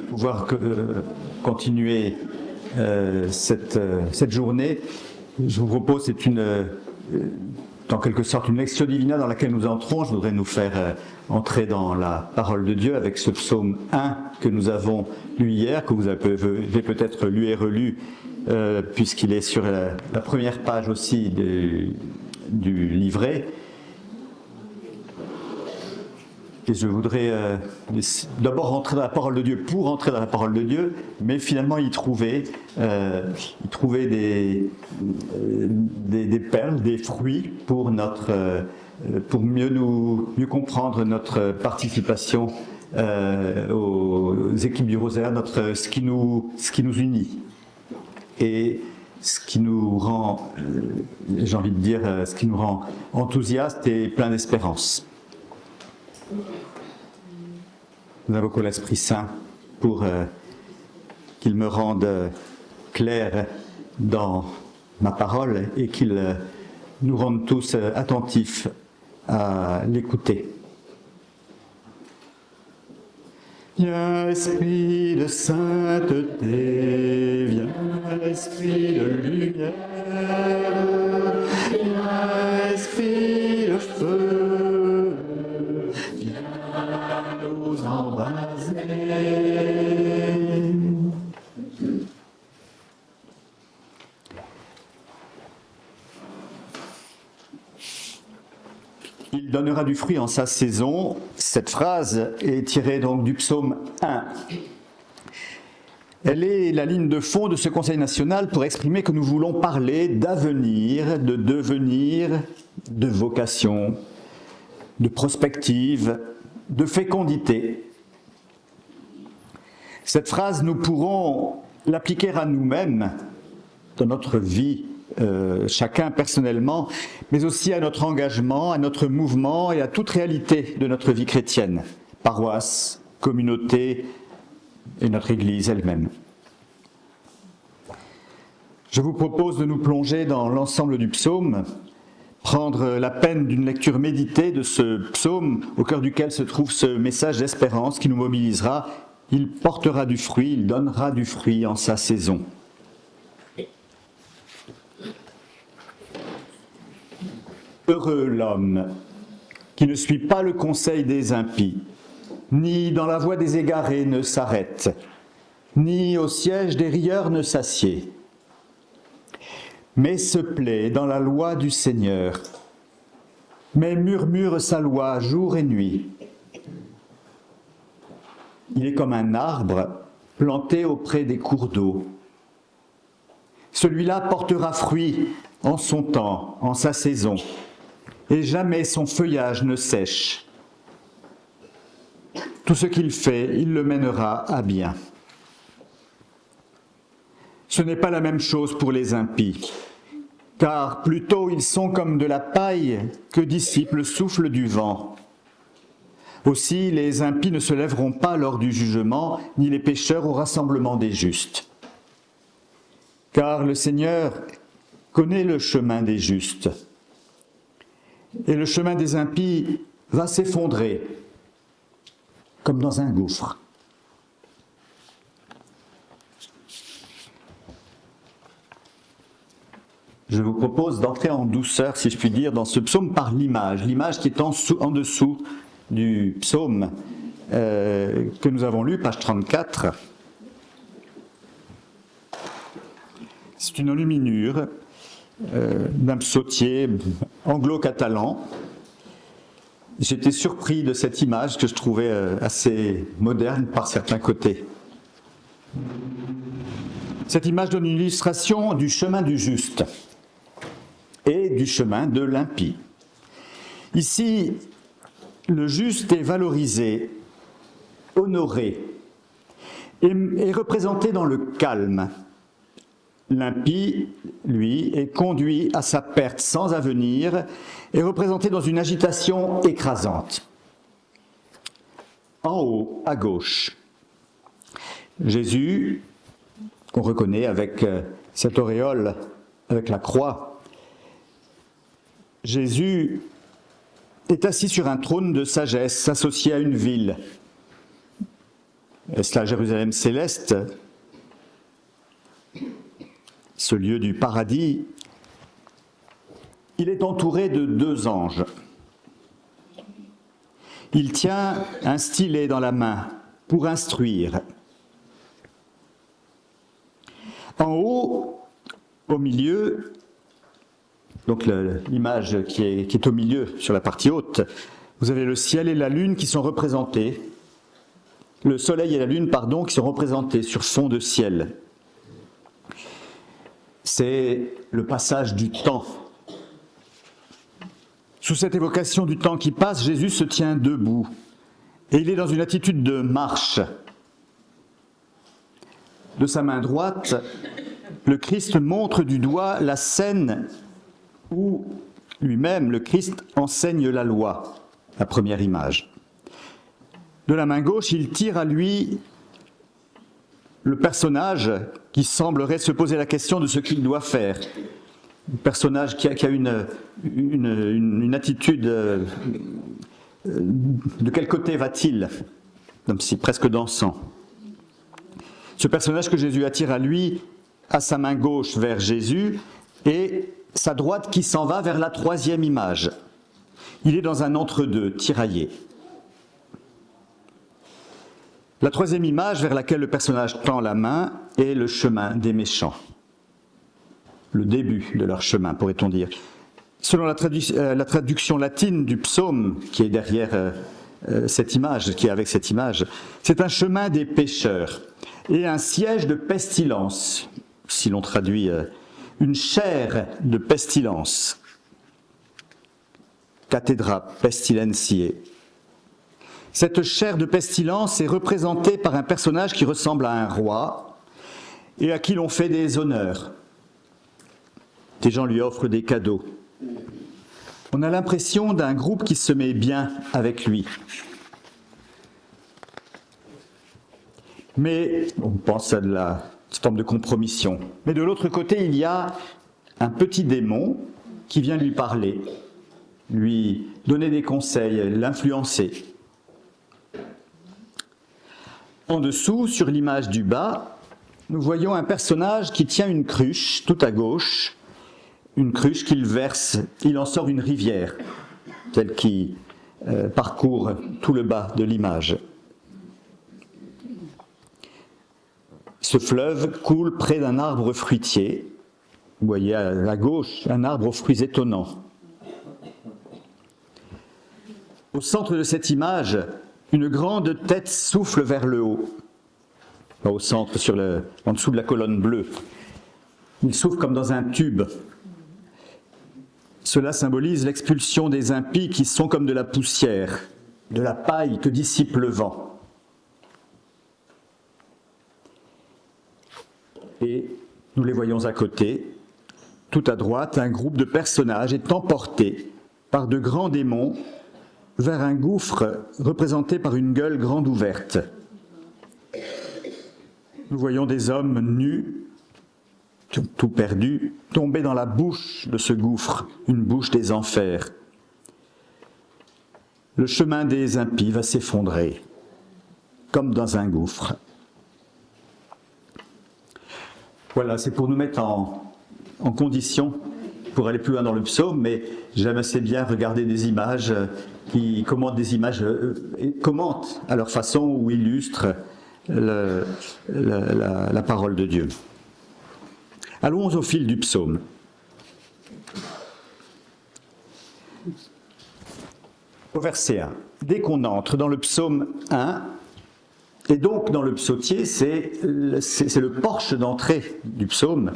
pouvoir continuer cette journée, je vous propose, c'est en quelque sorte une lectio divina dans laquelle nous entrons. Je voudrais nous faire entrer dans la parole de Dieu avec ce psaume 1 que nous avons lu hier, que vous avez peut-être lu et relu, puisqu'il est sur la première page aussi du livret. Et je voudrais d'abord rentrer dans la parole de Dieu pour entrer dans la parole de Dieu, mais finalement y trouver des perles, des fruits pour mieux comprendre notre participation aux équipes du Rosaire, ce qui nous unit et ce qui nous rend, j'ai envie de dire, ce qui nous rend enthousiastes et pleins d'espérance. Nous invoquons l'Esprit Saint pour qu'il me rende clair dans ma parole et qu'il nous rende tous attentifs à l'écouter. Viens, Esprit de sainteté, viens, Esprit de lumière, viens, Esprit de feu, viens nous embraser. Il donnera du fruit en sa saison. Cette phrase est tirée donc du psaume 1. Elle est la ligne de fond de ce Conseil national pour exprimer que nous voulons parler d'avenir, de devenir, de vocation, de prospective, de fécondité. Cette phrase, nous pourrons l'appliquer à nous-mêmes dans notre vie, chacun personnellement, mais aussi à notre engagement, à notre mouvement et à toute réalité de notre vie chrétienne, paroisse, communauté et notre Église elle-même. Je vous propose de nous plonger dans l'ensemble du psaume, prendre la peine d'une lecture méditée de ce psaume au cœur duquel se trouve ce message d'espérance qui nous mobilisera. Il portera du fruit, il donnera du fruit en sa saison. Heureux l'homme qui ne suit pas le conseil des impies, ni dans la voie des égarés ne s'arrête, ni au siège des rieurs ne s'assied, mais se plaît dans la loi du Seigneur, mais murmure sa loi jour et nuit. Il est comme un arbre planté auprès des cours d'eau. Celui-là portera fruit en son temps, en sa saison, et jamais son feuillage ne sèche. Tout ce qu'il fait, il le mènera à bien. Ce n'est pas la même chose pour les impies, car plutôt ils sont comme de la paille que dissipe le souffle du vent. Aussi, les impies ne se lèveront pas lors du jugement, ni les pécheurs au rassemblement des justes. Car le Seigneur connaît le chemin des justes, et le chemin des impies va s'effondrer, comme dans un gouffre. Je vous propose d'entrer en douceur, si je puis dire, dans ce psaume par l'image qui est en dessous du psaume que nous avons lu, page 34. C'est une enluminure d'un psautier anglo-catalan. J'étais surpris de cette image que je trouvais assez moderne par certains côtés. Cette image donne une illustration du chemin du juste et du chemin de l'impie. Ici, le juste est valorisé, honoré, et représenté dans le calme. L'impie, lui, est conduit à sa perte sans avenir et représenté dans une agitation écrasante. En haut, à gauche, Jésus, qu'on reconnaît avec cette auréole, avec la croix. Jésus est assis sur un trône de sagesse associé à une ville. Est-ce la Jérusalem céleste, ce lieu du paradis? Il est entouré de 2 anges. Il tient un stylet dans la main pour instruire. En haut, au milieu, donc l'image qui est au milieu, sur la partie haute, vous avez le ciel et la lune qui sont représentés. Le soleil et la lune, pardon, qui sont représentés sur fond de ciel. C'est le passage du temps. Sous cette évocation du temps qui passe, Jésus se tient debout. Et il est dans une attitude de marche. De sa main droite, le Christ montre du doigt la scène où lui-même, le Christ, enseigne la loi, la première image. De la main gauche, il tire à lui le personnage qui semblerait se poser la question de ce qu'il doit faire. Un personnage qui a une attitude de quel côté va-t-il, comme si presque dansant. Ce personnage que Jésus attire à lui a sa main gauche vers Jésus et sa droite qui s'en va vers la 3e image. Il est dans un entre-deux, tiraillé. La 3e image vers laquelle le personnage tend la main est le chemin des méchants. Le début de leur chemin, pourrait-on dire. Selon la traduction latine du psaume qui est derrière cette image, qui est avec cette image, c'est un chemin des pécheurs et un siège de pestilence, si l'on traduit une chaire de pestilence. Cathedra pestilentiae. Cette chaire de pestilence est représentée par un personnage qui ressemble à un roi et à qui l'on fait des honneurs. Des gens lui offrent des cadeaux. On a l'impression d'un groupe qui se met bien avec lui. Mais on pense à une forme de compromission. Mais de l'autre côté, il y a un petit démon qui vient lui parler, lui donner des conseils, l'influencer. En dessous, sur l'image du bas, nous voyons un personnage qui tient une cruche tout à gauche, une cruche qu'il verse, il en sort une rivière, telle qui parcourt tout le bas de l'image. Ce fleuve coule près d'un arbre fruitier. Vous voyez à la gauche un arbre aux fruits étonnants. Au centre de cette image, une grande tête souffle vers le haut. Au centre, en dessous de la colonne bleue. Il souffle comme dans un tube. Cela symbolise l'expulsion des impies qui sont comme de la poussière, de la paille que dissipe le vent. Et nous les voyons à côté. Tout à droite, un groupe de personnages est emporté par de grands démons vers un gouffre représenté par une gueule grande ouverte. Nous voyons des hommes nus, tout perdus, tomber dans la bouche de ce gouffre, une bouche des enfers. Le chemin des impies va s'effondrer, comme dans un gouffre. Voilà, c'est pour nous mettre en condition pour aller plus loin dans le psaume, mais j'aime assez bien regarder des images qui commentent des images, commentent à leur façon ou illustrent la parole de Dieu. Allons au fil du psaume. Au verset 1. Dès qu'on entre dans le psaume 1, et donc dans le psautier, c'est le porche d'entrée du psaume.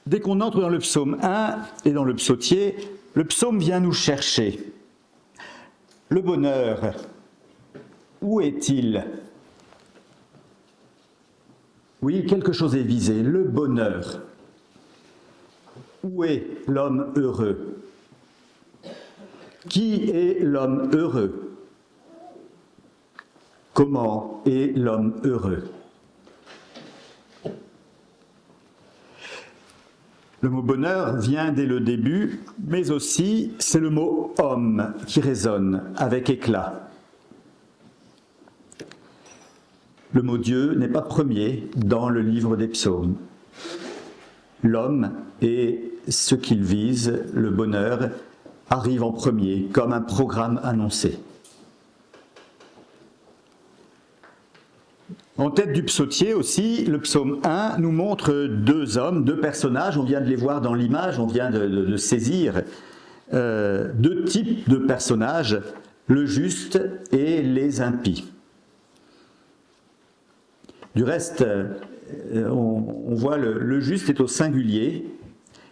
Dès qu'on entre dans le psaume 1 et dans le psautier, le psaume vient nous chercher. Le bonheur, où est-il ? Oui, quelque chose est visé, le bonheur. Où est l'homme heureux ? Qui est l'homme heureux ? Comment est l'homme heureux ? Le mot bonheur vient dès le début, mais aussi c'est le mot homme qui résonne avec éclat. le mot Dieu n'est pas premier dans le livre des psaumes. L'homme et ce qu'il vise, le bonheur, arrive en premier, comme un programme annoncé. En tête du psautier aussi, le psaume 1 nous montre deux hommes, deux personnages, on vient de les voir dans l'image, on vient de saisir deux types de personnages, le juste et les impies. Du reste, on voit le juste est au singulier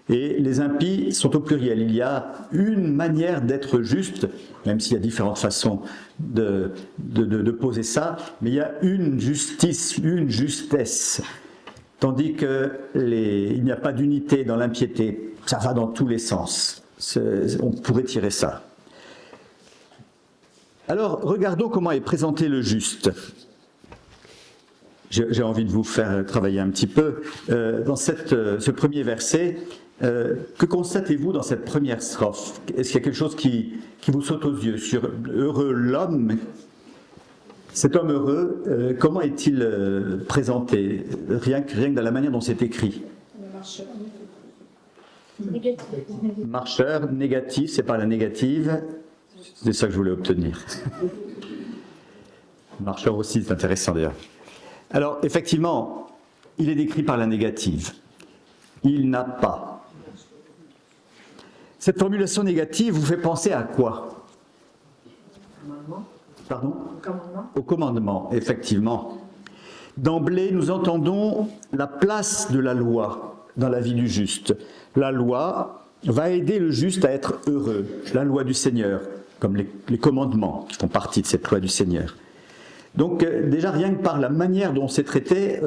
et les impies sont au pluriel. Il y a une manière d'être juste, même s'il y a différentes façons de poser ça, mais il y a une justice, une justesse, tandis qu'il n'y a pas d'unité dans l'impiété. Ça va dans tous les sens. On pourrait tirer ça. Alors, regardons comment est présenté le juste. J'ai envie de vous faire travailler un petit peu. Dans ce premier verset, que constatez-vous dans cette première strophe? Est-ce qu'il y a quelque chose qui vous saute aux yeux sur heureux l'homme? Cet homme heureux, comment est-il présenté? Rien que dans la manière dont c'est écrit. Marcheur. Négatif. Marcheur, négatif, c'est pas la négative. C'est ça que je voulais obtenir. Marcheur aussi, c'est intéressant d'ailleurs. Alors, effectivement, il est décrit par la négative. Il n'a pas. Cette formulation négative vous fait penser à quoi? Commandement. Pardon? Au commandement. Au commandement, effectivement. D'emblée, nous entendons la place de la loi dans la vie du juste. La loi va aider le juste à être heureux. La loi du Seigneur, comme les commandements qui font partie de cette loi du Seigneur. Donc déjà, rien que par la manière dont c'est traité,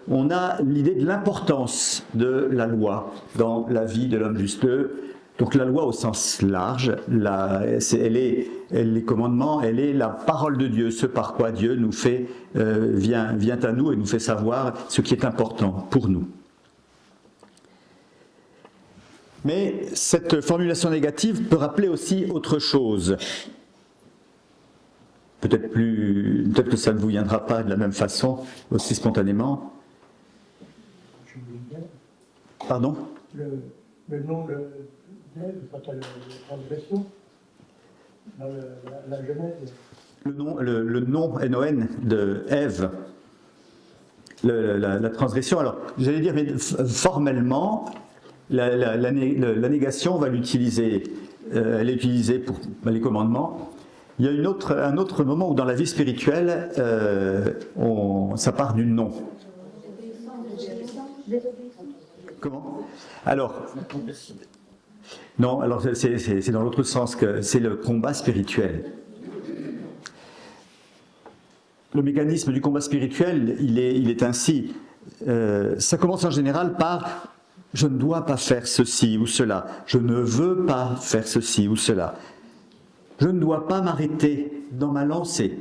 on a l'idée de l'importance de la loi dans la vie de l'homme juste. Donc la loi au sens large, les commandements, elle est la parole de Dieu, ce par quoi Dieu nous fait, vient à nous et nous fait savoir ce qui est important pour nous. Mais cette formulation négative peut rappeler aussi autre chose. Peut-être que ça ne vous viendra pas de la même façon, aussi spontanément. Pardon? Le nom de d'Ève, quand elle transgression, dans la Genèse. Le nom N-O-N de Ève, la transgression. Alors, j'allais dire, mais formellement, la négation, on va l'utiliser, elle est utilisée pour les commandements. Il y a un autre moment où dans la vie spirituelle, ça part du non. Comment? Alors, non, alors c'est dans l'autre sens que c'est le combat spirituel. Le mécanisme du combat spirituel, il est ainsi. Ça commence en général par « je ne dois pas faire ceci ou cela »,« je ne veux pas faire ceci ou cela ». Je ne dois pas m'arrêter dans ma lancée.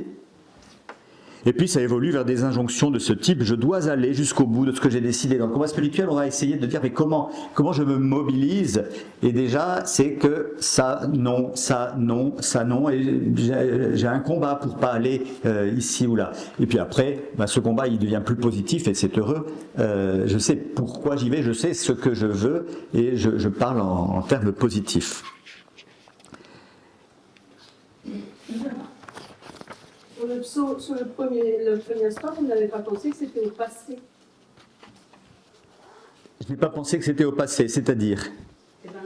Et puis ça évolue vers des injonctions de ce type, je dois aller jusqu'au bout de ce que j'ai décidé. Dans le combat spirituel, on va essayer de dire, mais comment je me mobilise? Et déjà, c'est que ça, non, ça, non, ça, non, et j'ai un combat pour pas aller ici ou là. Et puis après, ce combat, il devient plus positif et c'est heureux. Je sais pourquoi j'y vais, je sais ce que je veux, et je parle en termes positifs. Sur le premier instant, vous n'avez pas pensé que c'était au passé? Je n'ai pas pensé que c'était au passé, c'est-à-dire? Eh bien,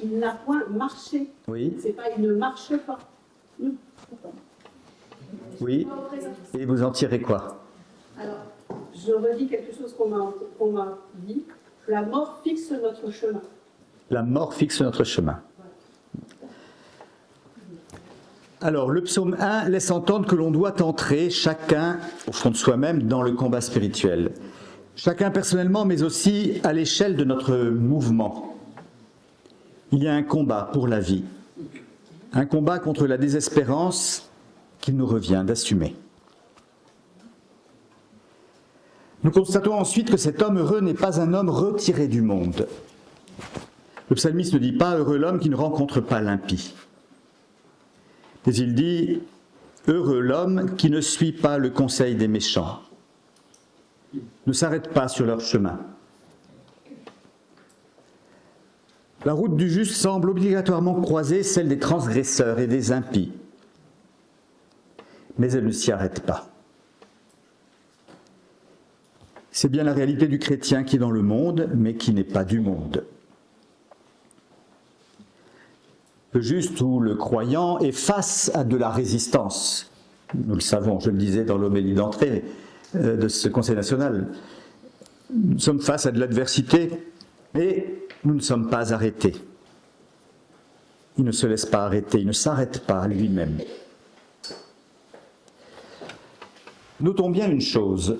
il n'a point marché. Oui. C'est pas il ne marche pas. Oui. Et vous en tirez quoi? Alors, je redis quelque chose qu'on m'a dit. La mort fixe notre chemin. La mort fixe notre chemin. Alors, le psaume 1 laisse entendre que l'on doit entrer, chacun, au fond de soi-même, dans le combat spirituel. Chacun personnellement, mais aussi à l'échelle de notre mouvement. Il y a un combat pour la vie. Un combat contre la désespérance qu'il nous revient d'assumer. Nous constatons ensuite que cet homme heureux n'est pas un homme retiré du monde. Le psalmiste ne dit pas « heureux l'homme qui ne rencontre pas l'impie ». Mais il dit « Heureux l'homme qui ne suit pas le conseil des méchants, ne s'arrête pas sur leur chemin. La route du juste semble obligatoirement croiser celle des transgresseurs et des impies, mais elle ne s'y arrête pas. C'est bien la réalité du chrétien qui est dans le monde, mais qui n'est pas du monde. Le juste ou le croyant est face à de la résistance. Nous le savons, je le disais dans l'homélie d'entrée de ce Conseil national. Nous sommes face à de l'adversité et nous ne sommes pas arrêtés. Il ne se laisse pas arrêter, il ne s'arrête pas lui-même. Notons bien une chose.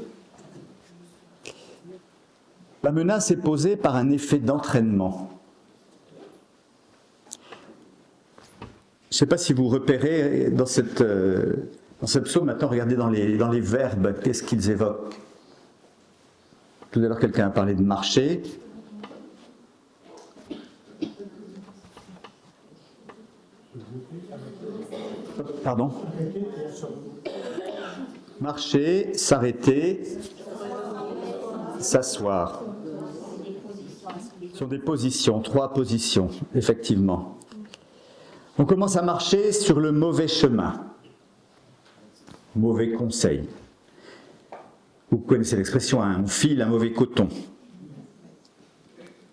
La menace est posée par un effet d'entraînement. Je ne sais pas si vous repérez dans ce psaume, maintenant regardez dans les verbes, qu'est-ce qu'ils évoquent. Tout à l'heure quelqu'un a parlé de marcher. Pardon ? Marcher, s'arrêter, s'asseoir. Ce sont des positions, 3 positions, effectivement. On commence à marcher sur le mauvais chemin. Mauvais conseil. Vous connaissez l'expression, hein, on file un mauvais coton.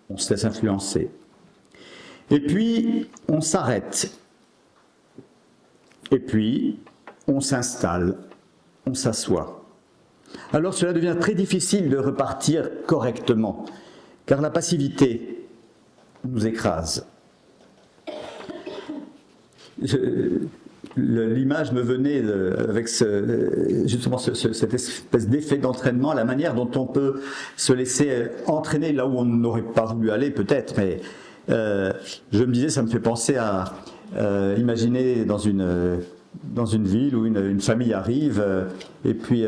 On se laisse influencer. Et puis, on s'arrête. Et puis, on s'installe, on s'assoit. Alors cela devient très difficile de repartir correctement, car la passivité nous écrase. L'image me venait avec justement cette espèce d'effet d'entraînement, la manière dont on peut se laisser entraîner là où on n'aurait pas voulu aller peut-être, mais je me disais, ça me fait penser à imaginer dans une ville où une famille arrive et puis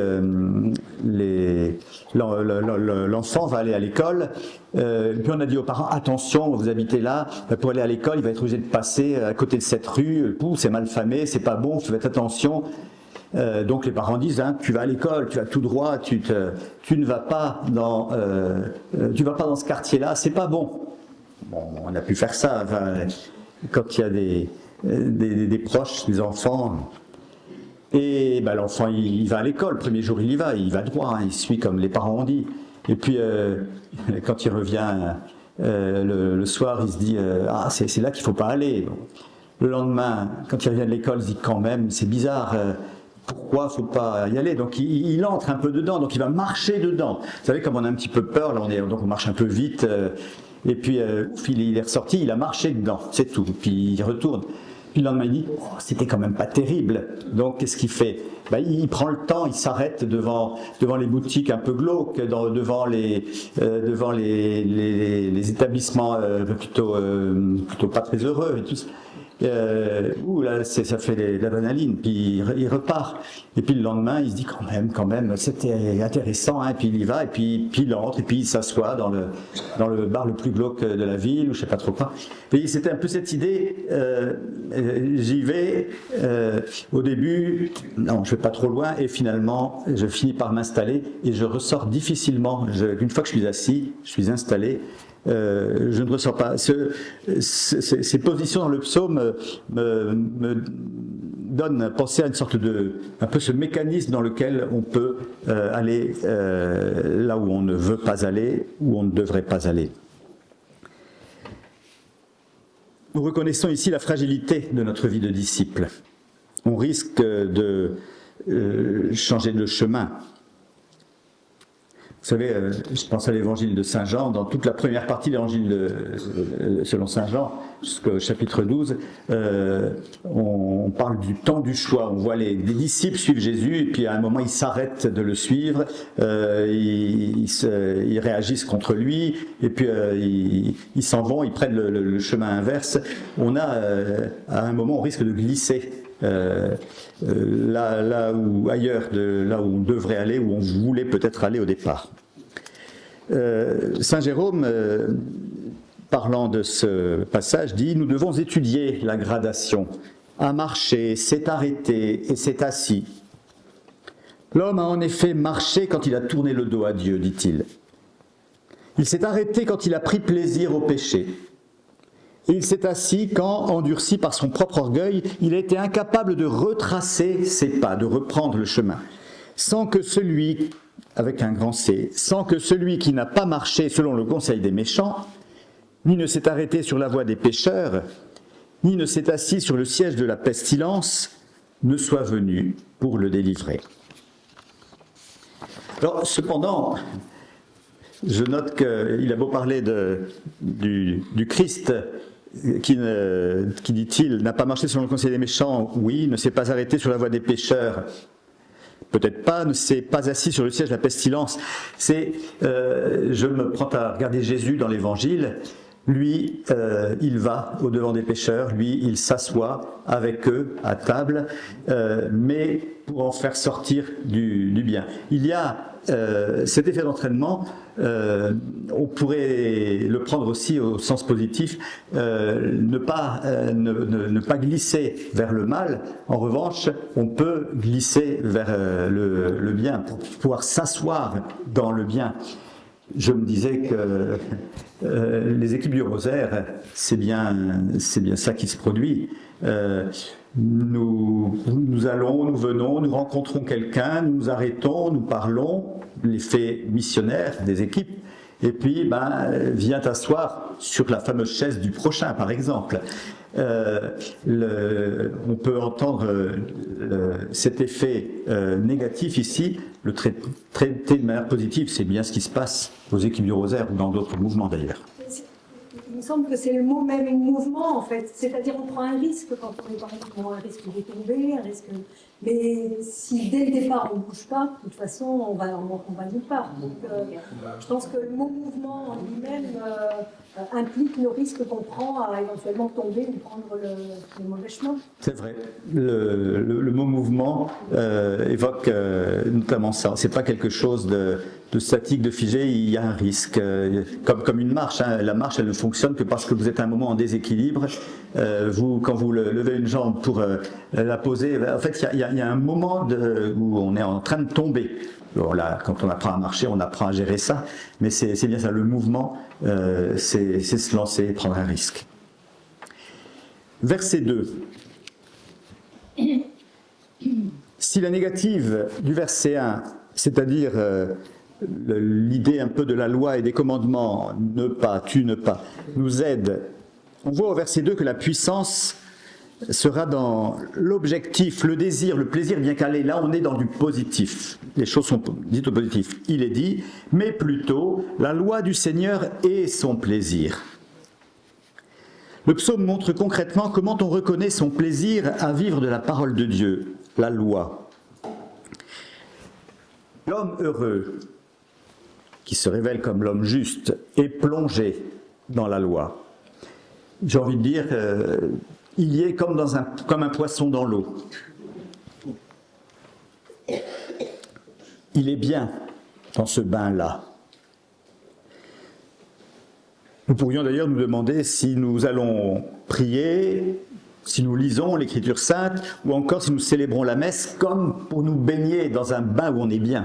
l'enfant va aller à l'école, puis on a dit aux parents, attention, vous habitez là, pour aller à l'école, il va être obligé de passer à côté de cette rue, c'est mal famé, c'est pas bon, faites attention. Donc les parents disent, hein, tu vas à l'école, tu vas tout droit, tu ne vas pas dans ce quartier-là, c'est pas bon. Bon, on a pu faire ça, enfin, quand il y a des proches, des enfants. Et ben, l'enfant, il va à l'école, le premier jour il y va droit, hein, il suit comme les parents ont dit. Et puis, quand il revient le soir, il se dit c'est là qu'il ne faut pas aller. Le lendemain, quand il revient de l'école, il se dit quand même, c'est bizarre, pourquoi il ne faut pas y aller? Donc il entre un peu dedans, donc il va marcher dedans. Vous savez, comme on a un petit peu peur, là, donc on marche un peu vite. Et puis, il est ressorti, il a marché dedans, c'est tout. Puis il retourne. Puis le lendemain, il dit, c'était quand même pas terrible. Donc, qu'est-ce qu'il fait? Il prend le temps, il s'arrête devant les boutiques un peu glauques, devant les établissements plutôt pas très heureux et tout ça. Là, ça fait de l'adrénaline, puis il repart. Et puis le lendemain, il se dit quand même, c'était intéressant, hein, puis il y va, et puis il entre, et puis il s'assoit dans le bar le plus glauque de la ville, ou je sais pas trop quoi. Et c'était un peu cette idée, j'y vais, au début, non, je vais pas trop loin, et finalement, je finis par m'installer, et je ressors difficilement. Une fois que je suis assis, je suis installé, je ne ressens pas. Ces positions dans le psaume me donnent à penser à une sorte un peu ce mécanisme dans lequel on peut aller là où on ne veut pas aller, où on ne devrait pas aller. Nous reconnaissons ici la fragilité de notre vie de disciple. On risque de changer de chemin. Vous savez, je pense à l'évangile de Saint Jean, dans toute la première partie de l'évangile selon Saint Jean, jusqu'au chapitre 12, on parle du temps du choix. On voit des disciples suivre Jésus, et puis à un moment ils s'arrêtent de le suivre, ils réagissent contre lui, et puis ils s'en vont, ils prennent le chemin inverse. À un moment, on risque de glisser. Là où ailleurs là où on devrait aller, où on voulait peut-être aller au départ. Saint Jérôme, parlant de ce passage, dit « Nous devons étudier la gradation a marché, s'est arrêté et s'est assis. L'homme a en effet marché quand il a tourné le dos à Dieu, dit-il. Il s'est arrêté quand il a pris plaisir au péché. Et il s'est assis quand, endurci par son propre orgueil, il a été incapable de retracer ses pas, de reprendre le chemin, sans que celui, avec un grand C, sans que celui qui n'a pas marché selon le conseil des méchants, ni ne s'est arrêté sur la voie des pécheurs, ni ne s'est assis sur le siège de la pestilence, ne soit venu pour le délivrer. Alors, cependant, je note qu'il a beau parler du Christ qui dit-il, n'a pas marché selon le conseil des méchants, oui, ne s'est pas arrêté sur la voie des pécheurs, peut-être pas, ne s'est pas assis sur le siège de la pestilence. Je me prends à regarder Jésus dans l'Évangile. Lui, il va au-devant des pécheurs, lui, il s'assoit avec eux à table, mais pour en faire sortir du bien. Il y a cet effet d'entraînement, on pourrait le prendre aussi au sens positif, ne pas glisser vers le mal. En revanche, on peut glisser vers le bien, pour pouvoir s'asseoir dans le bien. Je me disais que les équipes du Rosaire, c'est bien ça qui se produit. Nous allons, nous venons, nous rencontrons quelqu'un, nous nous arrêtons, nous parlons, l'effet missionnaire des équipes, et puis viens t'asseoir sur la fameuse chaise du prochain, par exemple. On peut entendre cet effet négatif ici, le traiter de manière positive, c'est bien ce qui se passe aux équipes du Rosaire ou dans d'autres mouvements d'ailleurs. Il me semble que c'est le mot même mouvement en fait, c'est-à-dire on prend un risque quand on est par exemple, un risque de tomber, un risque... mais si dès le départ on ne bouge pas, de toute façon on va nulle part. Donc je pense que le mot mouvement en lui-même implique le risque qu'on prend à éventuellement tomber ou prendre le mauvais chemin. C'est vrai, le mot mouvement évoque notamment ça, c'est pas quelque chose de statique, de figé, il y a un risque, comme une marche, hein. La marche elle ne fonctionne que parce que vous êtes à un moment en déséquilibre, quand vous levez une jambe pour la poser, en fait il y a un moment où on est en train de tomber. Bon, là, quand on apprend à marcher, on apprend à gérer ça, mais c'est bien ça, le mouvement, c'est se lancer, prendre un risque. Verset 2. Si la négative du verset 1, c'est-à-dire l'idée un peu de la loi et des commandements, ne pas, tu ne pas, nous aide, on voit au verset 2 que la puissance sera dans l'objectif, le désir, le plaisir, bien qu'aller là, on est dans du positif. Les choses sont dites au positif. Il est dit, mais plutôt la loi du Seigneur et son plaisir. Le psaume montre concrètement comment on reconnaît son plaisir à vivre de la parole de Dieu, la loi. L'homme heureux, qui se révèle comme l'homme juste, est plongé dans la loi. J'ai envie de dire, il y est comme un poisson dans l'eau. Il est bien dans ce bain-là. Nous pourrions d'ailleurs nous demander si nous allons prier, si nous lisons l'Écriture sainte, ou encore si nous célébrons la messe comme pour nous baigner dans un bain où on est bien.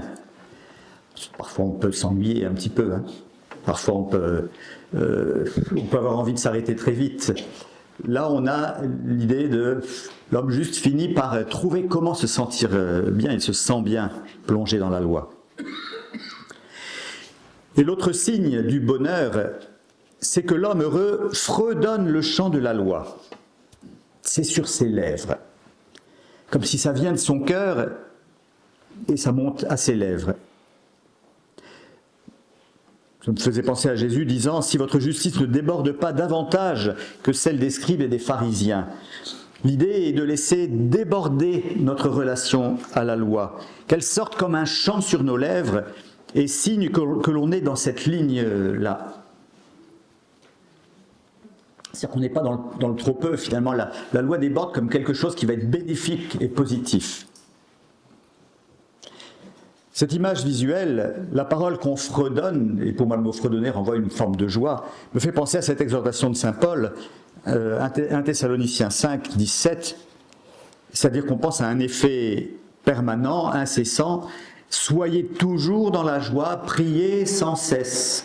Parfois on peut s'ennuyer un petit peu, hein. Parfois on peut avoir envie de s'arrêter très vite. Là on a l'idée de l'homme juste finit par trouver comment se sentir bien, il se sent bien plongé dans la loi. Et l'autre signe du bonheur, c'est que l'homme heureux fredonne le chant de la loi. C'est sur ses lèvres, comme si ça vient de son cœur et ça monte à ses lèvres. Ça me faisait penser à Jésus disant « Si votre justice ne déborde pas davantage que celle des scribes et des pharisiens ». L'idée est de laisser déborder notre relation à la loi, qu'elle sorte comme un chant sur nos lèvres et signe que l'on est dans cette ligne-là. C'est-à-dire qu'on n'est pas dans le trop peu, finalement, la loi déborde comme quelque chose qui va être bénéfique et positif. Cette image visuelle, la parole qu'on fredonne, et pour moi le mot fredonner renvoie une forme de joie, me fait penser à cette exhortation de saint Paul, 1 Thessaloniciens 5, 17, C'est-à-dire qu'on pense à un effet permanent, incessant. Soyez toujours dans la joie, priez sans cesse.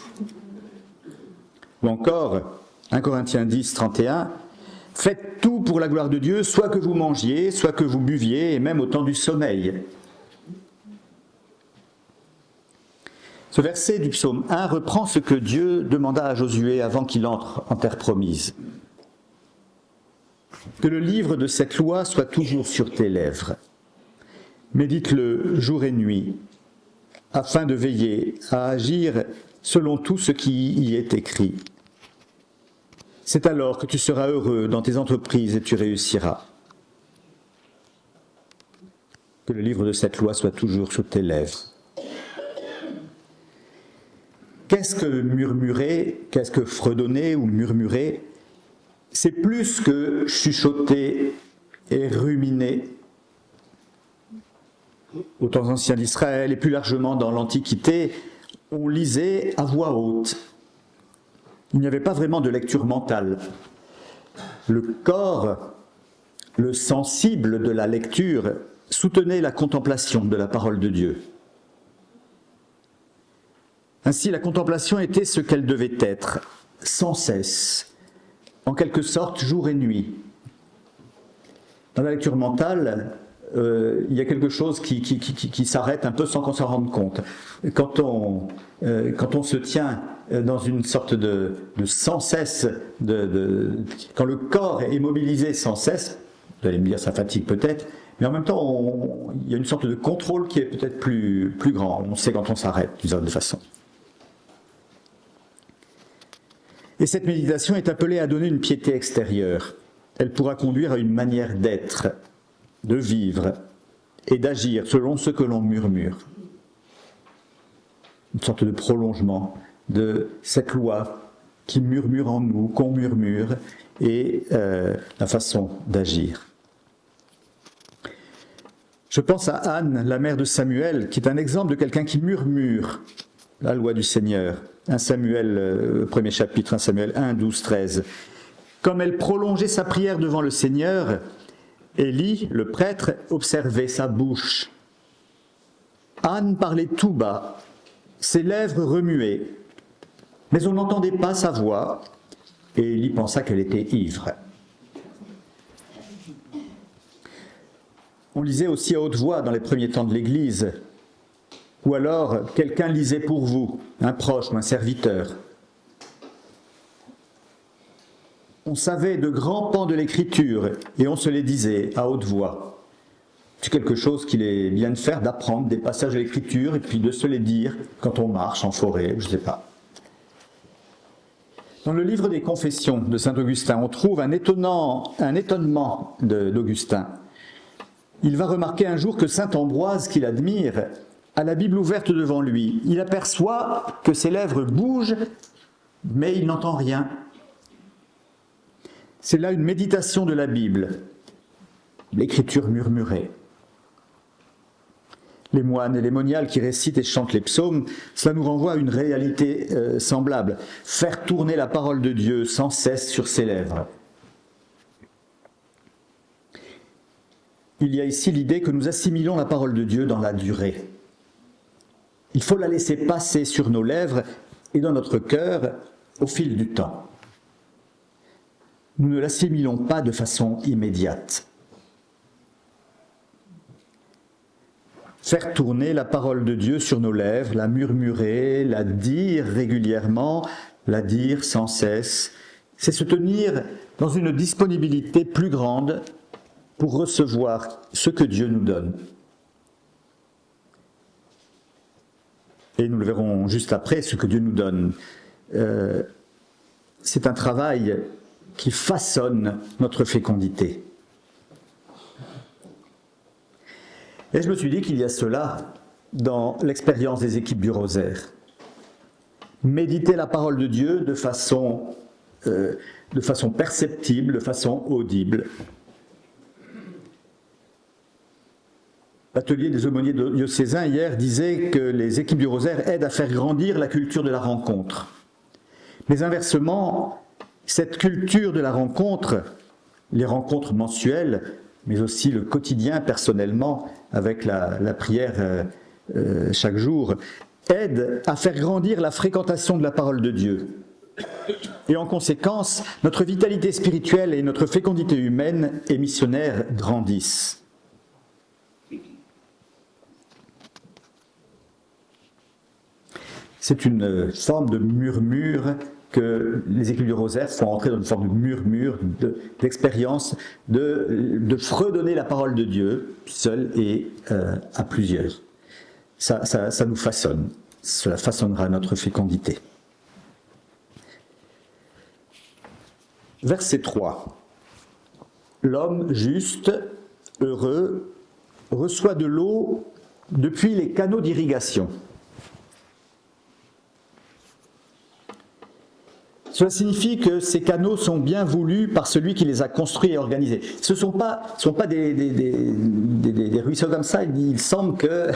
Ou encore, 1 Corinthiens 10, 31, faites tout pour la gloire de Dieu, soit que vous mangiez, soit que vous buviez, et même au temps du sommeil. Ce verset du psaume 1 reprend ce que Dieu demanda à Josué avant qu'il entre en terre promise. Que le livre de cette loi soit toujours sur tes lèvres. Médite-le jour et nuit, afin de veiller à agir selon tout ce qui y est écrit. C'est alors que tu seras heureux dans tes entreprises et tu réussiras. Que le livre de cette loi soit toujours sur tes lèvres. Qu'est-ce que murmurer, qu'est-ce que fredonner ou murmurer? C'est plus que chuchoter et ruminer. Aux temps anciens d'Israël et plus largement dans l'Antiquité, on lisait à voix haute. Il n'y avait pas vraiment de lecture mentale. Le corps, le sensible de la lecture, soutenait la contemplation de la parole de Dieu. Ainsi, la contemplation était ce qu'elle devait être, sans cesse, en quelque sorte jour et nuit. Dans la lecture mentale, il y a quelque chose qui s'arrête un peu sans qu'on s'en rende compte. Quand on se tient dans une sorte de sans cesse, quand le corps est mobilisé sans cesse, vous allez me dire ça fatigue peut-être, mais en même temps il y a une sorte de contrôle qui est peut-être plus grand. On sait quand on s'arrête d'une certaine façon. Et cette méditation est appelée à donner une piété extérieure. Elle pourra conduire à une manière d'être, de vivre et d'agir selon ce que l'on murmure. Une sorte de prolongement de cette loi qui murmure en nous, qu'on murmure, et la façon d'agir. Je pense à Anne, la mère de Samuel, qui est un exemple de quelqu'un qui murmure la loi du Seigneur. 1 Samuel, premier chapitre, 1 Samuel 1, 12, 13. Comme elle prolongeait sa prière devant le Seigneur, Élie, le prêtre, observait sa bouche. Anne parlait tout bas, ses lèvres remuaient, mais on n'entendait pas sa voix, et Élie pensa qu'elle était ivre. On lisait aussi à haute voix dans les premiers temps de l'Église, ou alors quelqu'un lisait pour vous, un proche ou un serviteur. On savait de grands pans de l'Écriture et on se les disait à haute voix. C'est quelque chose qu'il est bien de faire, d'apprendre des passages de l'Écriture et puis de se les dire quand on marche en forêt, je ne sais pas. Dans le livre des Confessions de saint Augustin, on trouve un étonnement d'Augustin. Il va remarquer un jour que saint Ambroise, qu'il admire, a la Bible ouverte devant lui. Il aperçoit que ses lèvres bougent, mais il n'entend rien. C'est là une méditation de la Bible, l'écriture murmurée. Les moines et les moniales qui récitent et chantent les psaumes, cela nous renvoie à une réalité semblable. Faire tourner la parole de Dieu sans cesse sur ses lèvres. Il y a ici l'idée que nous assimilons la parole de Dieu dans la durée. Il faut la laisser passer sur nos lèvres et dans notre cœur au fil du temps. Nous ne l'assimilons pas de façon immédiate. Faire tourner la parole de Dieu sur nos lèvres, la murmurer, la dire régulièrement, la dire sans cesse, c'est se tenir dans une disponibilité plus grande pour recevoir ce que Dieu nous donne. Et nous le verrons juste après, ce que Dieu nous donne. C'est un travail qui façonne notre fécondité. Et je me suis dit qu'il y a cela dans l'expérience des équipes du Rosaire. Méditer la parole de Dieu de façon perceptible, de façon audible. L'atelier des aumôniers diocésains hier disait que les équipes du Rosaire aident à faire grandir la culture de la rencontre. Mais inversement, cette culture de la rencontre, les rencontres mensuelles, mais aussi le quotidien personnellement avec la prière chaque jour, aide à faire grandir la fréquentation de la parole de Dieu. Et en conséquence, notre vitalité spirituelle et notre fécondité humaine et missionnaire grandissent. C'est une forme de murmure que les éclipses du rosaire font entrer dans une forme de murmure, d'expérience, de fredonner la parole de Dieu, seul et à plusieurs. Ça nous façonne, cela façonnera notre fécondité. Verset 3. L'homme juste, heureux, reçoit de l'eau depuis les canaux d'irrigation. Cela signifie que ces canaux sont bien voulus par celui qui les a construits et organisés. Ce ne sont pas des ruisseaux comme ça, il semble que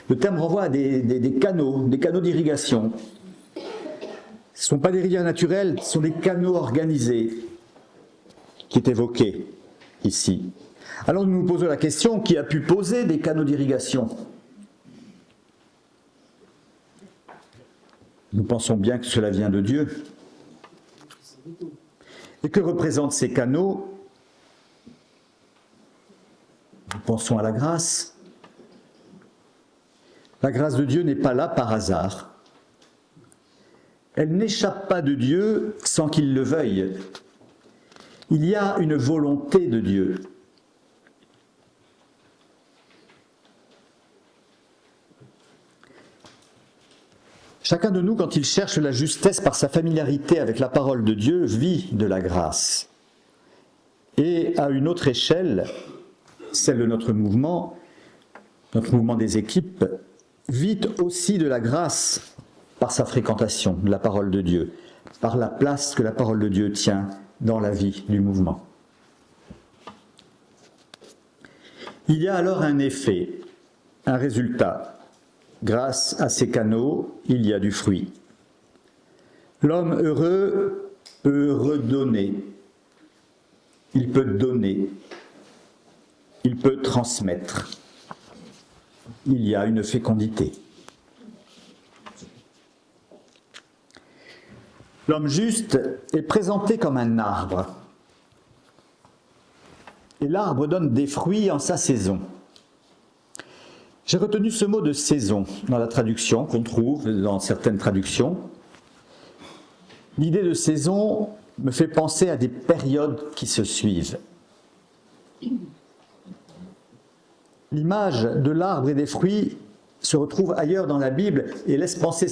le terme renvoie à des canaux d'irrigation. Ce ne sont pas des rivières naturelles, ce sont des canaux organisés qui est évoqué ici. Alors nous nous posons la question, qui a pu poser des canaux d'irrigation ? Nous pensons bien que cela vient de Dieu. Et que représentent ces canaux ? Nous pensons à la grâce. La grâce de Dieu n'est pas là par hasard. Elle n'échappe pas de Dieu sans qu'il le veuille. Il y a une volonté de Dieu. Chacun de nous, quand il cherche la justesse par sa familiarité avec la parole de Dieu, vit de la grâce. Et à une autre échelle, celle de notre mouvement des équipes, vit aussi de la grâce par sa fréquentation de la parole de Dieu, par la place que la parole de Dieu tient dans la vie du mouvement. Il y a alors un effet, un résultat. Grâce à ces canaux, il y a du fruit. L'homme heureux peut redonner. Il peut donner. Il peut transmettre. Il y a une fécondité. L'homme juste est présenté comme un arbre. Et l'arbre donne des fruits en sa saison. J'ai retenu ce mot de saison dans la traduction qu'on trouve dans certaines traductions. L'idée de saison me fait penser à des périodes qui se suivent. L'image de l'arbre et des fruits se retrouve ailleurs dans la Bible et laisse penser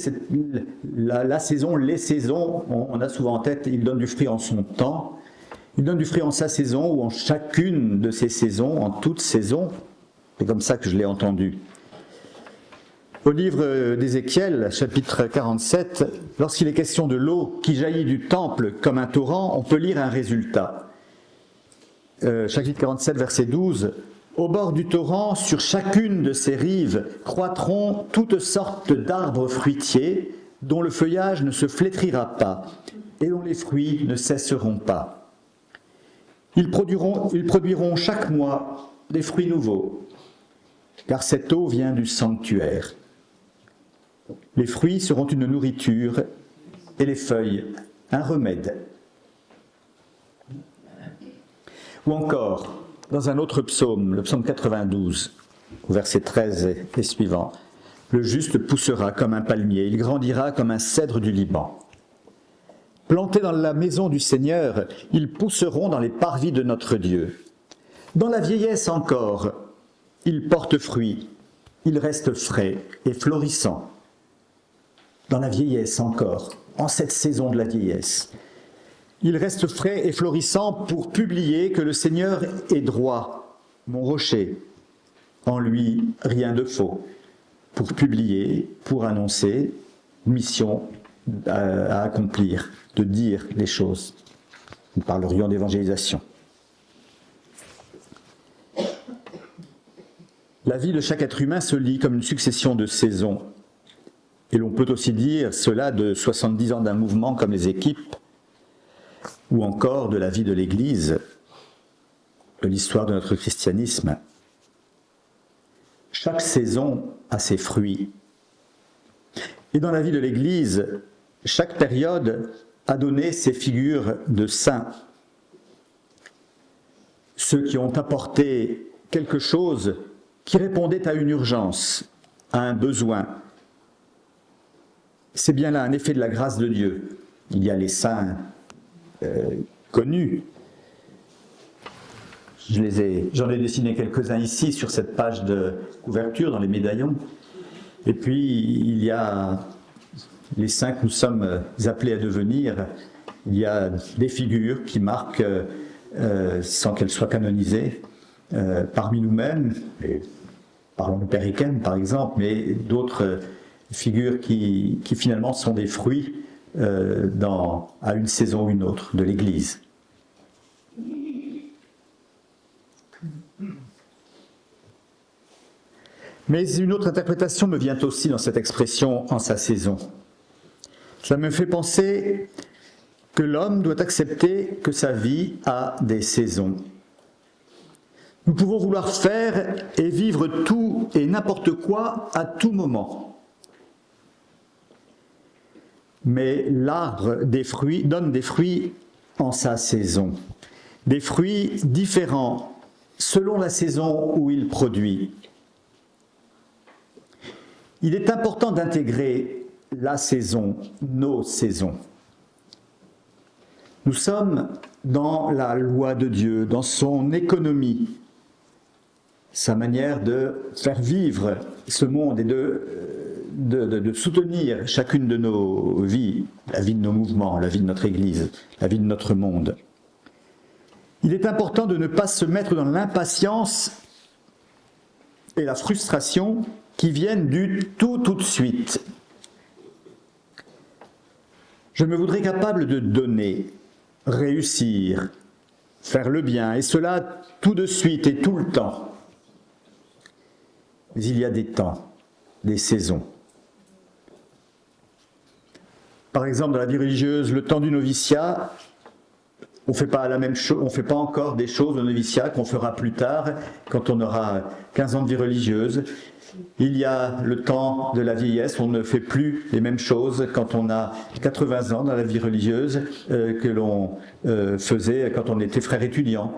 la saison, les saisons. On a souvent en tête, il donne du fruit en son temps, il donne du fruit en sa saison ou en chacune de ses saisons, en toute saison. C'est comme ça que je l'ai entendu. Au livre d'Ézéchiel, chapitre 47, lorsqu'il est question de l'eau qui jaillit du temple comme un torrent, on peut lire un résultat. Chapitre 47, verset 12. « Au bord du torrent, sur chacune de ses rives, croîtront toutes sortes d'arbres fruitiers, dont le feuillage ne se flétrira pas, et dont les fruits ne cesseront pas. Ils produiront chaque mois des fruits nouveaux, car cette eau vient du sanctuaire. Les fruits seront une nourriture et les feuilles un remède. » Ou encore, dans un autre psaume, le psaume 92, verset 13 et suivant, « Le juste poussera comme un palmier, il grandira comme un cèdre du Liban. Plantés dans la maison du Seigneur, ils pousseront dans les parvis de notre Dieu. Dans la vieillesse encore, ils portent fruit, ils restent frais et florissants. » Dans la vieillesse encore, en cette saison de la vieillesse. Il reste frais et florissant pour publier que le Seigneur est droit, mon rocher. En lui, rien de faux. Pour publier, pour annoncer, mission à accomplir, de dire les choses. Nous parlerions d'évangélisation. La vie de chaque être humain se lit comme une succession de saisons. Et l'on peut aussi dire cela de 70 ans d'un mouvement comme les équipes, ou encore de la vie de l'Église. de l'histoire de notre christianisme. Chaque saison a ses fruits. Et dans la vie de l'Église, chaque période a donné ses figures de saints. Ceux qui ont apporté quelque chose qui répondait à une urgence, à un besoin. C'est bien là un effet de la grâce de Dieu. Il y a les saints connus. J'en ai dessiné quelques-uns ici sur cette page de couverture dans les médaillons. Et puis il y a les saints que nous sommes appelés à devenir. Il y a des figures qui marquent, sans qu'elles soient canonisées, parmi nous-mêmes. Parlons de Père Équem par exemple, mais d'autres figures qui finalement sont des fruits à une saison ou une autre de l'Église. Mais une autre interprétation me vient aussi dans cette expression « en sa saison ». Cela me fait penser que l'homme doit accepter que sa vie a des saisons. Nous pouvons vouloir faire et vivre tout et n'importe quoi à tout moment. Mais l'arbre des fruits donne des fruits en sa saison. Des fruits différents selon la saison où il produit. Il est important d'intégrer la saison, nos saisons. Nous sommes dans la loi de Dieu, dans son économie, sa manière de faire vivre ce monde et de soutenir chacune de nos vies, la vie de nos mouvements, la vie de notre Église, la vie de notre monde. Il est important de ne pas se mettre dans l'impatience et la frustration qui viennent du tout de suite. Je me voudrais capable de donner, réussir, faire le bien, et cela tout de suite et tout le temps. Mais il y a des temps, des saisons. Par exemple, dans la vie religieuse, le temps du noviciat, on ne fait pas la même chose, on ne fait pas encore des choses au noviciat qu'on fera plus tard, quand on aura 15 ans de vie religieuse. Il y a le temps de la vieillesse, on ne fait plus les mêmes choses quand on a 80 ans dans la vie religieuse que l'on faisait quand on était frère étudiant.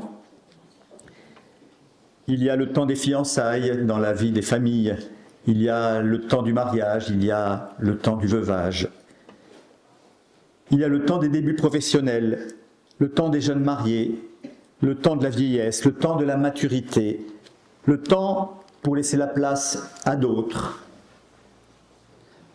Il y a le temps des fiançailles dans la vie des familles, il y a le temps du mariage, il y a le temps du veuvage. Il y a le temps des débuts professionnels, le temps des jeunes mariés, le temps de la vieillesse, le temps de la maturité, le temps pour laisser la place à d'autres.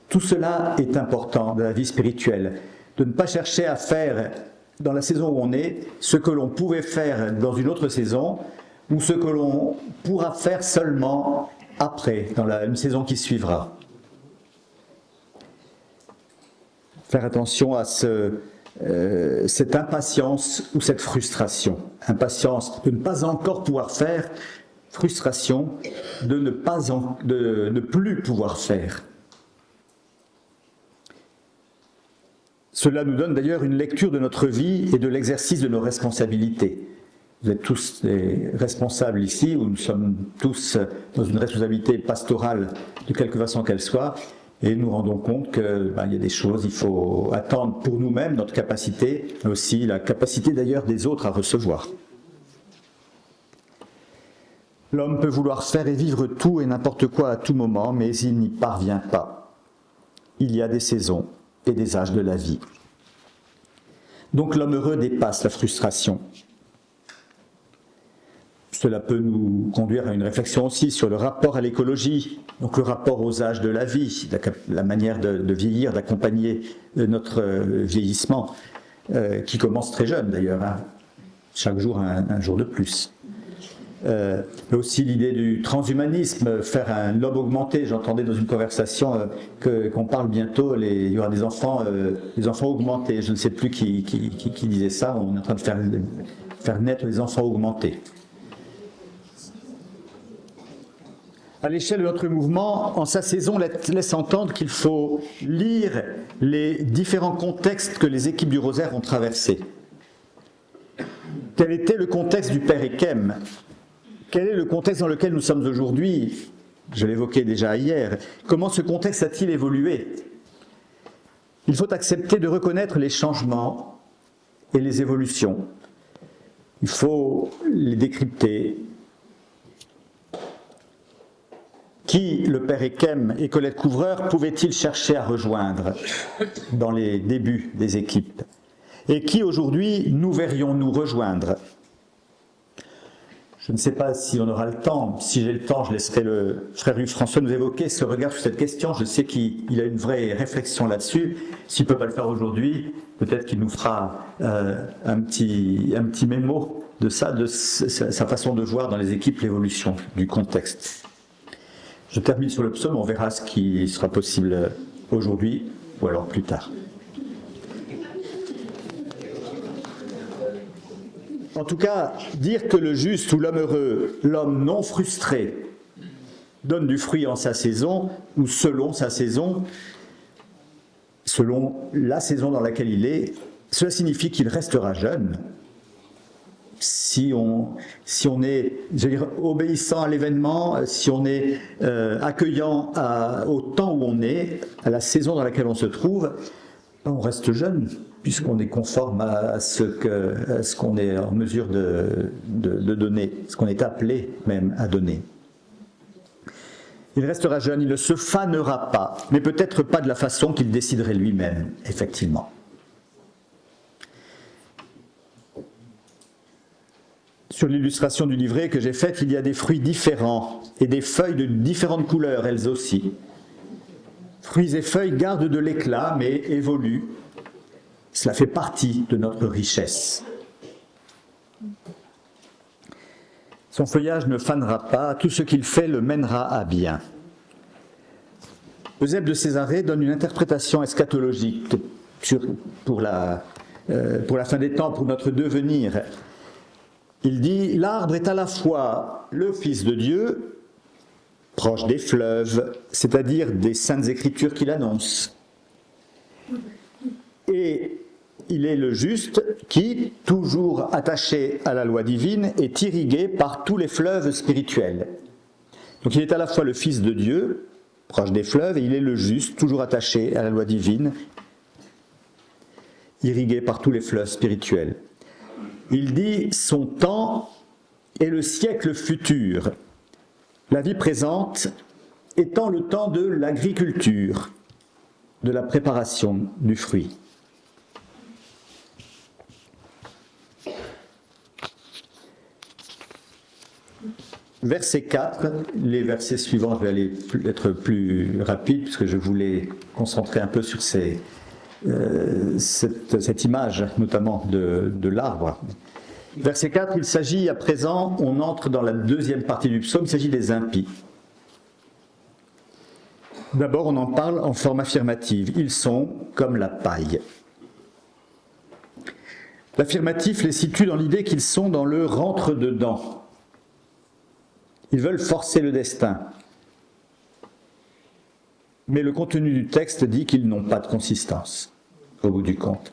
Tout cela est important dans la vie spirituelle, de ne pas chercher à faire dans la saison où on est ce que l'on pouvait faire dans une autre saison ou ce que l'on pourra faire seulement après, dans une saison qui suivra. Faire attention à cette impatience ou cette frustration. Impatience de ne pas encore pouvoir faire, frustration de ne plus pouvoir faire. Cela nous donne d'ailleurs une lecture de notre vie et de l'exercice de nos responsabilités. Vous êtes tous des responsables ici, ou nous sommes tous dans une responsabilité pastorale de quelque façon qu'elle soit, et nous rendons compte qu'il y a des choses, il faut attendre pour nous-mêmes notre capacité, mais aussi la capacité d'ailleurs des autres à recevoir. L'homme peut vouloir faire et vivre tout et n'importe quoi à tout moment, mais il n'y parvient pas. Il y a des saisons et des âges de la vie. Donc l'homme heureux dépasse la frustration. Cela peut nous conduire à une réflexion aussi sur le rapport à l'écologie, donc le rapport aux âges de la vie, la manière de vieillir, d'accompagner notre vieillissement, qui commence très jeune d'ailleurs, hein. Chaque jour un jour de plus. Mais aussi l'idée du transhumanisme, faire un lobe augmenté. J'entendais dans une conversation qu'on parle bientôt, il y aura des enfants augmentés. Je ne sais plus qui disait ça, on est en train de faire naître les enfants augmentés. À l'échelle de notre mouvement, en sa saison, laisse entendre qu'il faut lire les différents contextes que les équipes du Rosaire ont traversés. Quel était le contexte du Père Ékem? Quel est le contexte dans lequel nous sommes aujourd'hui? Je l'évoquais déjà hier. Comment ce contexte a-t-il évolué? Il faut accepter de reconnaître les changements et les évolutions. Il faut les décrypter. Qui, le Père Ékem et Colette Couvreur, pouvaient-ils chercher à rejoindre dans les débuts des équipes? Et qui, aujourd'hui, nous verrions-nous rejoindre? Je ne sais pas si on aura le temps. Si j'ai le temps, je laisserai le frère François nous évoquer ce regard sur cette question. Je sais qu'il a une vraie réflexion là-dessus. S'il ne peut pas le faire aujourd'hui, peut-être qu'il nous fera un petit mémo de ça, de sa façon de voir dans les équipes l'évolution du contexte. Je termine sur le psaume, on verra ce qui sera possible aujourd'hui ou alors plus tard. En tout cas, dire que le juste ou l'homme heureux, l'homme non frustré, donne du fruit en sa saison ou selon sa saison, selon la saison dans laquelle il est, cela signifie qu'il restera jeune. Si on est, je veux dire, obéissant à l'événement, si on est accueillant au temps où on est, à la saison dans laquelle on se trouve, on reste jeune, puisqu'on est conforme à ce qu'on est en mesure de donner, ce qu'on est appelé même à donner. Il restera jeune, il ne se fanera pas, mais peut-être pas de la façon qu'il déciderait lui-même, effectivement. Sur l'illustration du livret que j'ai faite, il y a des fruits différents et des feuilles de différentes couleurs, elles aussi. Fruits et feuilles gardent de l'éclat, mais évoluent. Cela fait partie de notre richesse. Son feuillage ne fanera pas, tout ce qu'il fait le mènera à bien. Eusèbe de Césarée donne une interprétation eschatologique pour la fin des temps, pour notre devenir. Il dit « L'arbre est à la fois le Fils de Dieu, proche des fleuves, c'est-à-dire des saintes écritures qu'il annonce, et il est le juste qui, toujours attaché à la loi divine, est irrigué par tous les fleuves spirituels. » Donc il est à la fois le Fils de Dieu, proche des fleuves, et il est le juste, toujours attaché à la loi divine, irrigué par tous les fleuves spirituels. Il dit « Son temps est le siècle futur, la vie présente étant le temps de l'agriculture, de la préparation du fruit. » Verset 4, les versets suivants, je vais être plus rapide puisque je voulais concentrer un peu sur cette image, notamment de l'arbre. Verset 4, il s'agit à présent, on entre dans la deuxième partie du psaume, il s'agit des impies. D'abord, on en parle en forme affirmative. Ils sont comme la paille. L'affirmatif les situe dans l'idée qu'ils sont dans le rentre-dedans. Ils veulent forcer le destin. Mais le contenu du texte dit qu'ils n'ont pas de consistance, au bout du compte.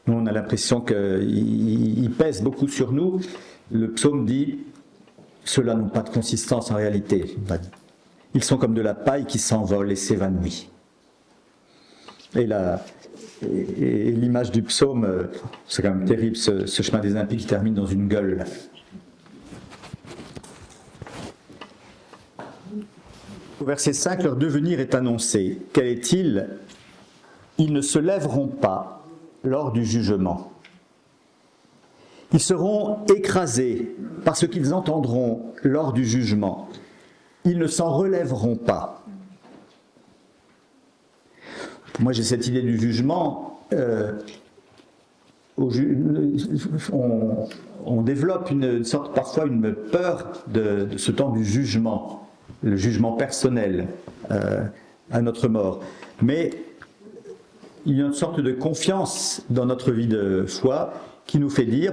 Nous, on a l'impression qu'ils pèsent beaucoup sur nous. Le psaume dit « Ceux-là n'ont pas de consistance en réalité. Ils sont comme de la paille qui s'envole et s'évanouit. » Et l'image du psaume, c'est quand même terrible, ce chemin des impies qui termine dans une gueule. Au verset 5, leur devenir est annoncé. Quel est-il? Ils ne se lèveront pas lors du jugement. Ils seront écrasés par ce qu'ils entendront lors du jugement. Ils ne s'en relèveront pas. Moi, j'ai cette idée du jugement. On développe parfois une peur de ce temps du jugement. Le jugement personnel à notre mort. Mais il y a une sorte de confiance dans notre vie de foi qui nous fait dire,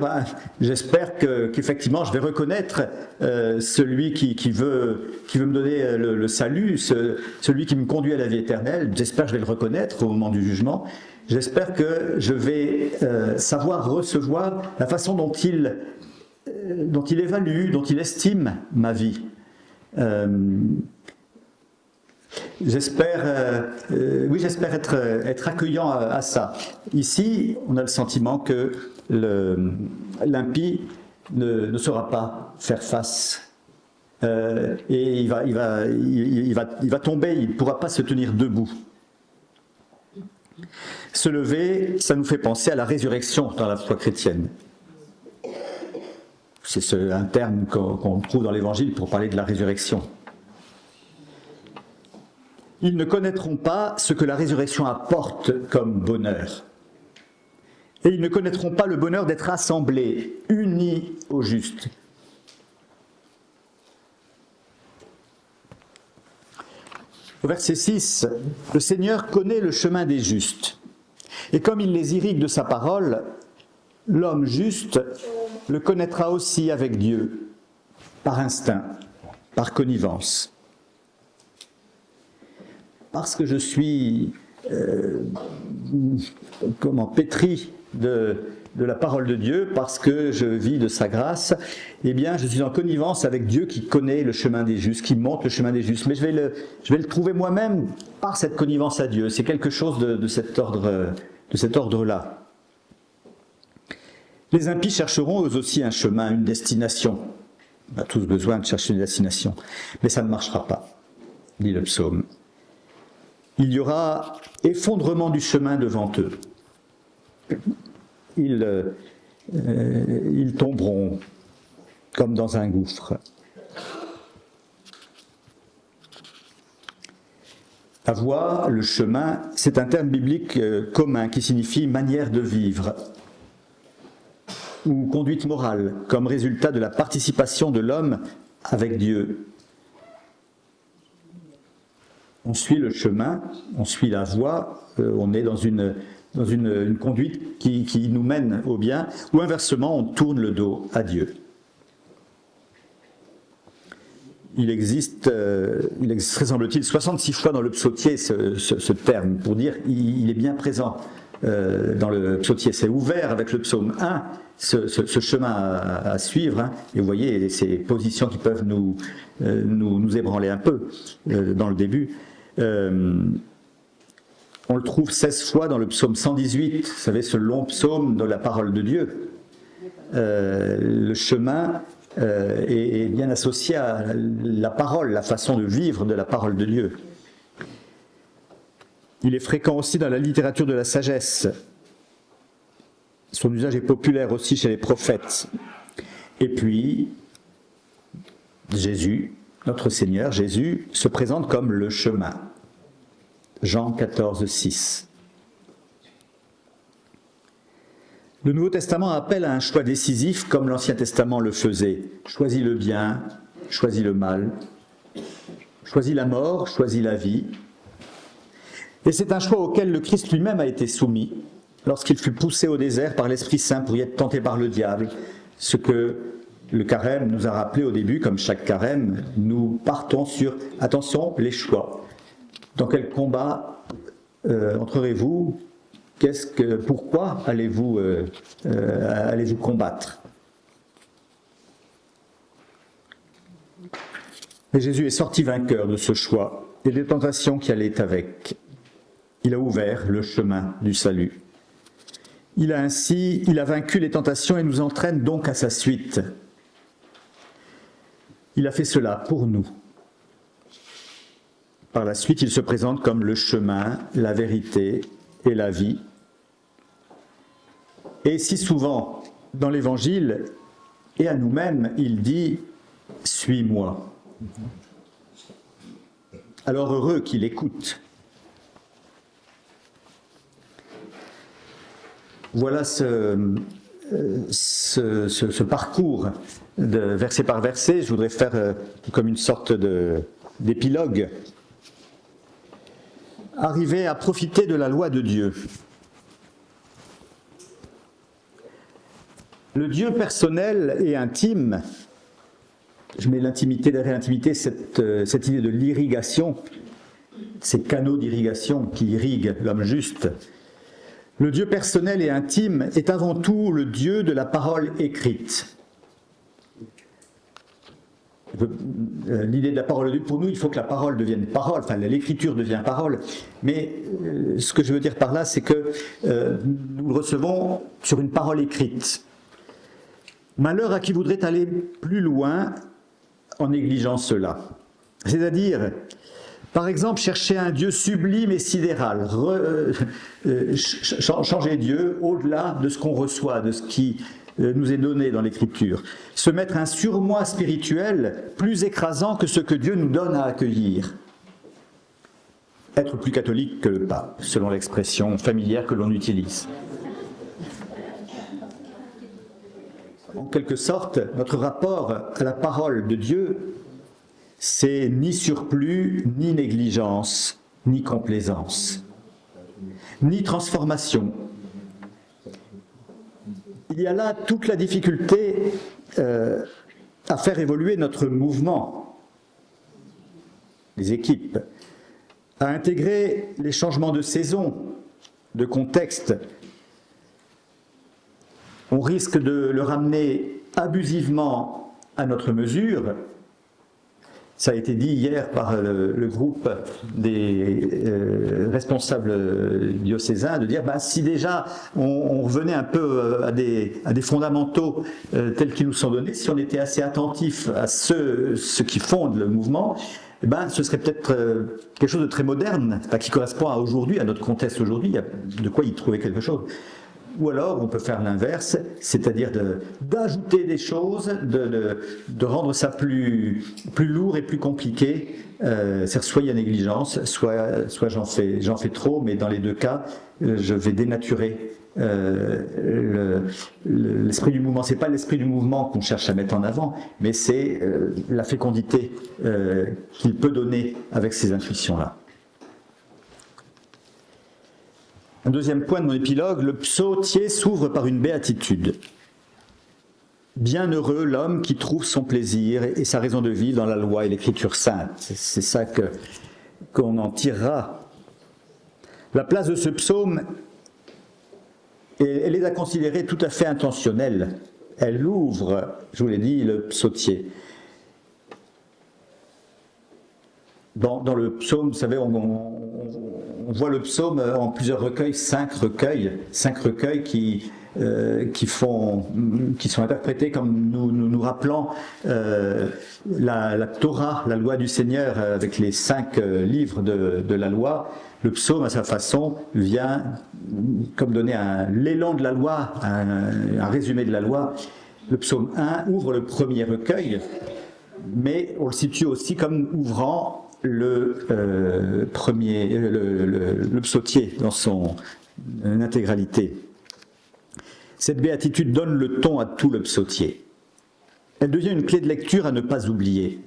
j'espère qu'effectivement je vais reconnaître celui qui veut me donner le salut, celui qui me conduit à la vie éternelle, j'espère que je vais le reconnaître au moment du jugement. J'espère que je vais savoir recevoir la façon dont il évalue, dont il estime ma vie. J'espère être accueillant à ça. Ici, on a le sentiment que l'impie ne saura pas faire face. Et il va tomber, il ne pourra pas se tenir debout. Se lever, ça nous fait penser à la résurrection dans la foi chrétienne. C'est un terme qu'on trouve dans l'Évangile pour parler de la résurrection. Ils ne connaîtront pas ce que la résurrection apporte comme bonheur. Et ils ne connaîtront pas le bonheur d'être rassemblés, unis au juste. Au verset 6, le Seigneur connaît le chemin des justes. Et comme il les irrigue de sa parole, l'homme juste le connaîtra aussi avec Dieu, par instinct, par connivence. Parce que je suis pétri de la parole de Dieu, parce que je vis de sa grâce, eh bien je suis en connivence avec Dieu qui connaît le chemin des justes, qui montre le chemin des justes. Mais je vais le trouver moi-même par cette connivence à Dieu. C'est quelque chose de cet ordre-là. Les impies chercheront eux aussi un chemin, une destination. On a tous besoin de chercher une destination. Mais ça ne marchera pas, dit le psaume. Il y aura effondrement du chemin devant eux. Ils tomberont comme dans un gouffre. La voie, le chemin, c'est un terme biblique commun qui signifie manière de vivre ou conduite morale, comme résultat de la participation de l'homme avec Dieu. On suit le chemin, on suit la voie, on est dans une conduite qui nous mène au bien, ou inversement, on tourne le dos à Dieu. Il existe, semble-t-il, 66 fois dans le psautier ce terme, pour dire il est bien présent dans le psautier. C'est ouvert avec le psaume 1, ce chemin à suivre, hein, et vous voyez ces positions qui peuvent nous ébranler un peu dans le début. On le trouve 16 fois dans le psaume 118, vous savez, ce long psaume de la parole de Dieu. Le chemin est bien associé à la parole, la façon de vivre de la parole de Dieu. Il est fréquent aussi dans la littérature de la sagesse. Son usage est populaire aussi chez les prophètes. Et puis, Jésus, notre Seigneur, Jésus, se présente comme le chemin. Jean 14, 6. Le Nouveau Testament appelle à un choix décisif comme l'Ancien Testament le faisait. Choisis le bien, choisis le mal. Choisis la mort, choisis la vie. Et c'est un choix auquel le Christ lui-même a été soumis lorsqu'il fut poussé au désert par l'Esprit Saint pour y être tenté par le diable. Ce que le carême nous a rappelé au début, comme chaque carême, nous partons sur, attention, les choix. Dans quel combat entrerez-vous ? Pourquoi allez-vous combattre ? Et Jésus est sorti vainqueur de ce choix et des tentations qui allaient avec. Il a ouvert le chemin du salut. Il a vaincu les tentations et nous entraîne donc à sa suite. Il a fait cela pour nous. Par la suite, il se présente comme le chemin, la vérité et la vie. Et si souvent, dans l'Évangile, et à nous-mêmes, il dit « Suis-moi ». Alors heureux qu'il écoute. Voilà ce parcours de verset par verset. Je voudrais faire comme une sorte d'épilogue. Arriver à profiter de la loi de Dieu. Le Dieu personnel et intime, je mets l'intimité derrière l'intimité, cette idée de l'irrigation, ces canaux d'irrigation qui irriguent l'homme juste. Le Dieu personnel et intime est avant tout le Dieu de la parole écrite. L'idée de la parole de Dieu, pour nous, il faut que la parole devienne parole, enfin l'écriture devient parole, mais ce que je veux dire par là, c'est que nous le recevons sur une parole écrite. Malheur à qui voudrait aller plus loin en négligeant cela. C'est-à-dire, par exemple, chercher un Dieu sublime et sidéral, changer Dieu au-delà de ce qu'on reçoit, de ce qui nous est donné dans l'Écriture. Se mettre un surmoi spirituel plus écrasant que ce que Dieu nous donne à accueillir. Être plus catholique que le pape, selon l'expression familière que l'on utilise. En quelque sorte, notre rapport à la parole de Dieu, c'est ni surplus, ni négligence, ni complaisance, ni transformation. Il y a là toute la difficulté à faire évoluer notre mouvement, les équipes, à intégrer les changements de saison, de contexte. On risque de le ramener abusivement à notre mesure. Ça a été dit hier par le groupe des responsables diocésains de dire si déjà on revenait un peu à des fondamentaux tels qu'ils nous sont donnés, si on était assez attentif à ce qui fonde le mouvement, ce serait peut-être quelque chose de très moderne, qui correspond à aujourd'hui, à notre contexte aujourd'hui. Il y a de quoi y trouver quelque chose. Ou alors, on peut faire l'inverse, c'est-à-dire d'ajouter des choses, de rendre ça plus lourd et plus compliqué. C'est-à-dire soit il y a négligence, soit j'en fais trop, mais dans les deux cas, je vais dénaturer l'esprit du mouvement. C'est pas l'esprit du mouvement qu'on cherche à mettre en avant, mais c'est la fécondité qu'il peut donner avec ces intuitions-là. Un deuxième point de mon épilogue, le psautier s'ouvre par une béatitude. Bienheureux l'homme qui trouve son plaisir et sa raison de vivre dans la loi et l'écriture sainte. C'est ça qu'on en tirera. La place de ce psaume, elle est à considérer tout à fait intentionnelle. Elle ouvre, je vous l'ai dit, le psautier. Dans le psaume, vous savez, on voit le psaume en plusieurs recueils, 5 recueils qui sont interprétés comme nous rappelant la Torah, la loi du Seigneur, avec les 5 livres de la loi. Le psaume, à sa façon, vient comme donner l'élan de la loi, un résumé de la loi. Le psaume 1 ouvre le premier recueil, mais on le situe aussi comme ouvrant le psautier dans son intégralité. Cette béatitude donne le ton à tout le psautier. Elle devient une clé de lecture à ne pas oublier.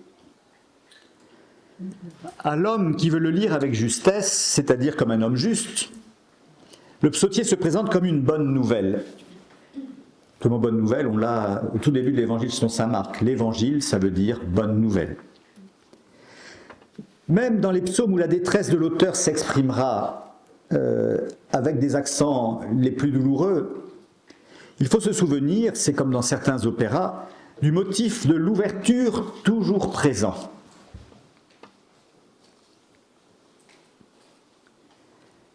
À l'homme qui veut le lire avec justesse, c'est-à-dire comme un homme juste, le psautier se présente comme une bonne nouvelle. Le mot bonne nouvelle, on l'a au tout début de l'évangile selon saint Marc. L'évangile, ça veut dire bonne nouvelle. Même dans les psaumes où la détresse de l'auteur s'exprimera avec des accents les plus douloureux, il faut se souvenir, c'est comme dans certains opéras, du motif de l'ouverture toujours présent.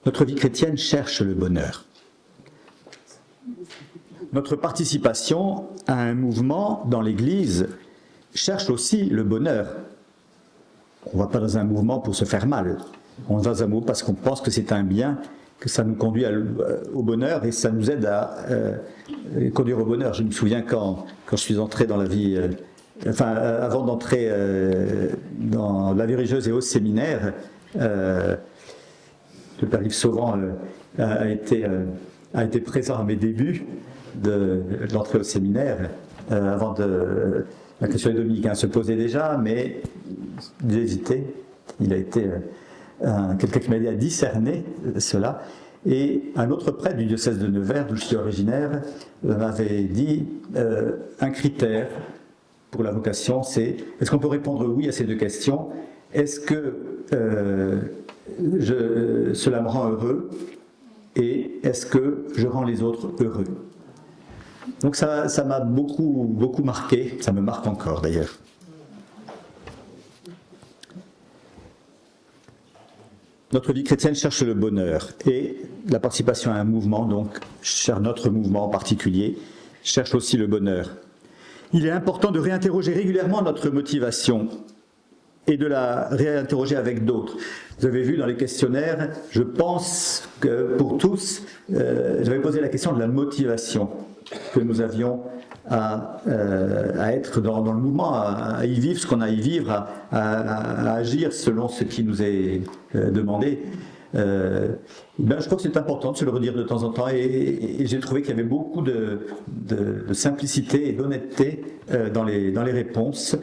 Notre vie chrétienne cherche le bonheur. Notre participation à un mouvement dans l'Église cherche aussi le bonheur. On ne va pas dans un mouvement pour se faire mal. On va dans un mouvement parce qu'on pense que c'est un bien, que ça nous conduit au bonheur et ça nous aide à conduire au bonheur. Je me souviens quand je suis entré dans la vie, avant d'entrer dans la vie religieuse et au séminaire, le Père Yves Sauvant a été présent à mes débuts de l'entrée au séminaire, avant de... La question des dominicains se posait déjà, mais j'ai hésité. Il a été quelqu'un qui m'a aidé à discerner cela. Et un autre prêtre du diocèse de Nevers, d'où je suis originaire, m'avait dit un critère pour la vocation, c'est est-ce qu'on peut répondre oui à ces deux questions? Est-ce que cela me rend heureux? et est-ce que je rends les autres heureux? Donc ça m'a beaucoup marqué, ça me marque encore d'ailleurs. Notre vie chrétienne cherche le bonheur et la participation à un mouvement, donc notre mouvement en particulier, cherche aussi le bonheur. Il est important de réinterroger régulièrement notre motivation et de la réinterroger avec d'autres. Vous avez vu dans les questionnaires, je pense que pour tous, j'avais posé la question de la motivation que nous avions à être dans le mouvement, à y vivre ce qu'on a à y vivre, à agir selon ce qui nous est demandé. Je crois que c'est important de se le redire de temps en temps et j'ai trouvé qu'il y avait beaucoup de simplicité et d'honnêteté dans les réponses,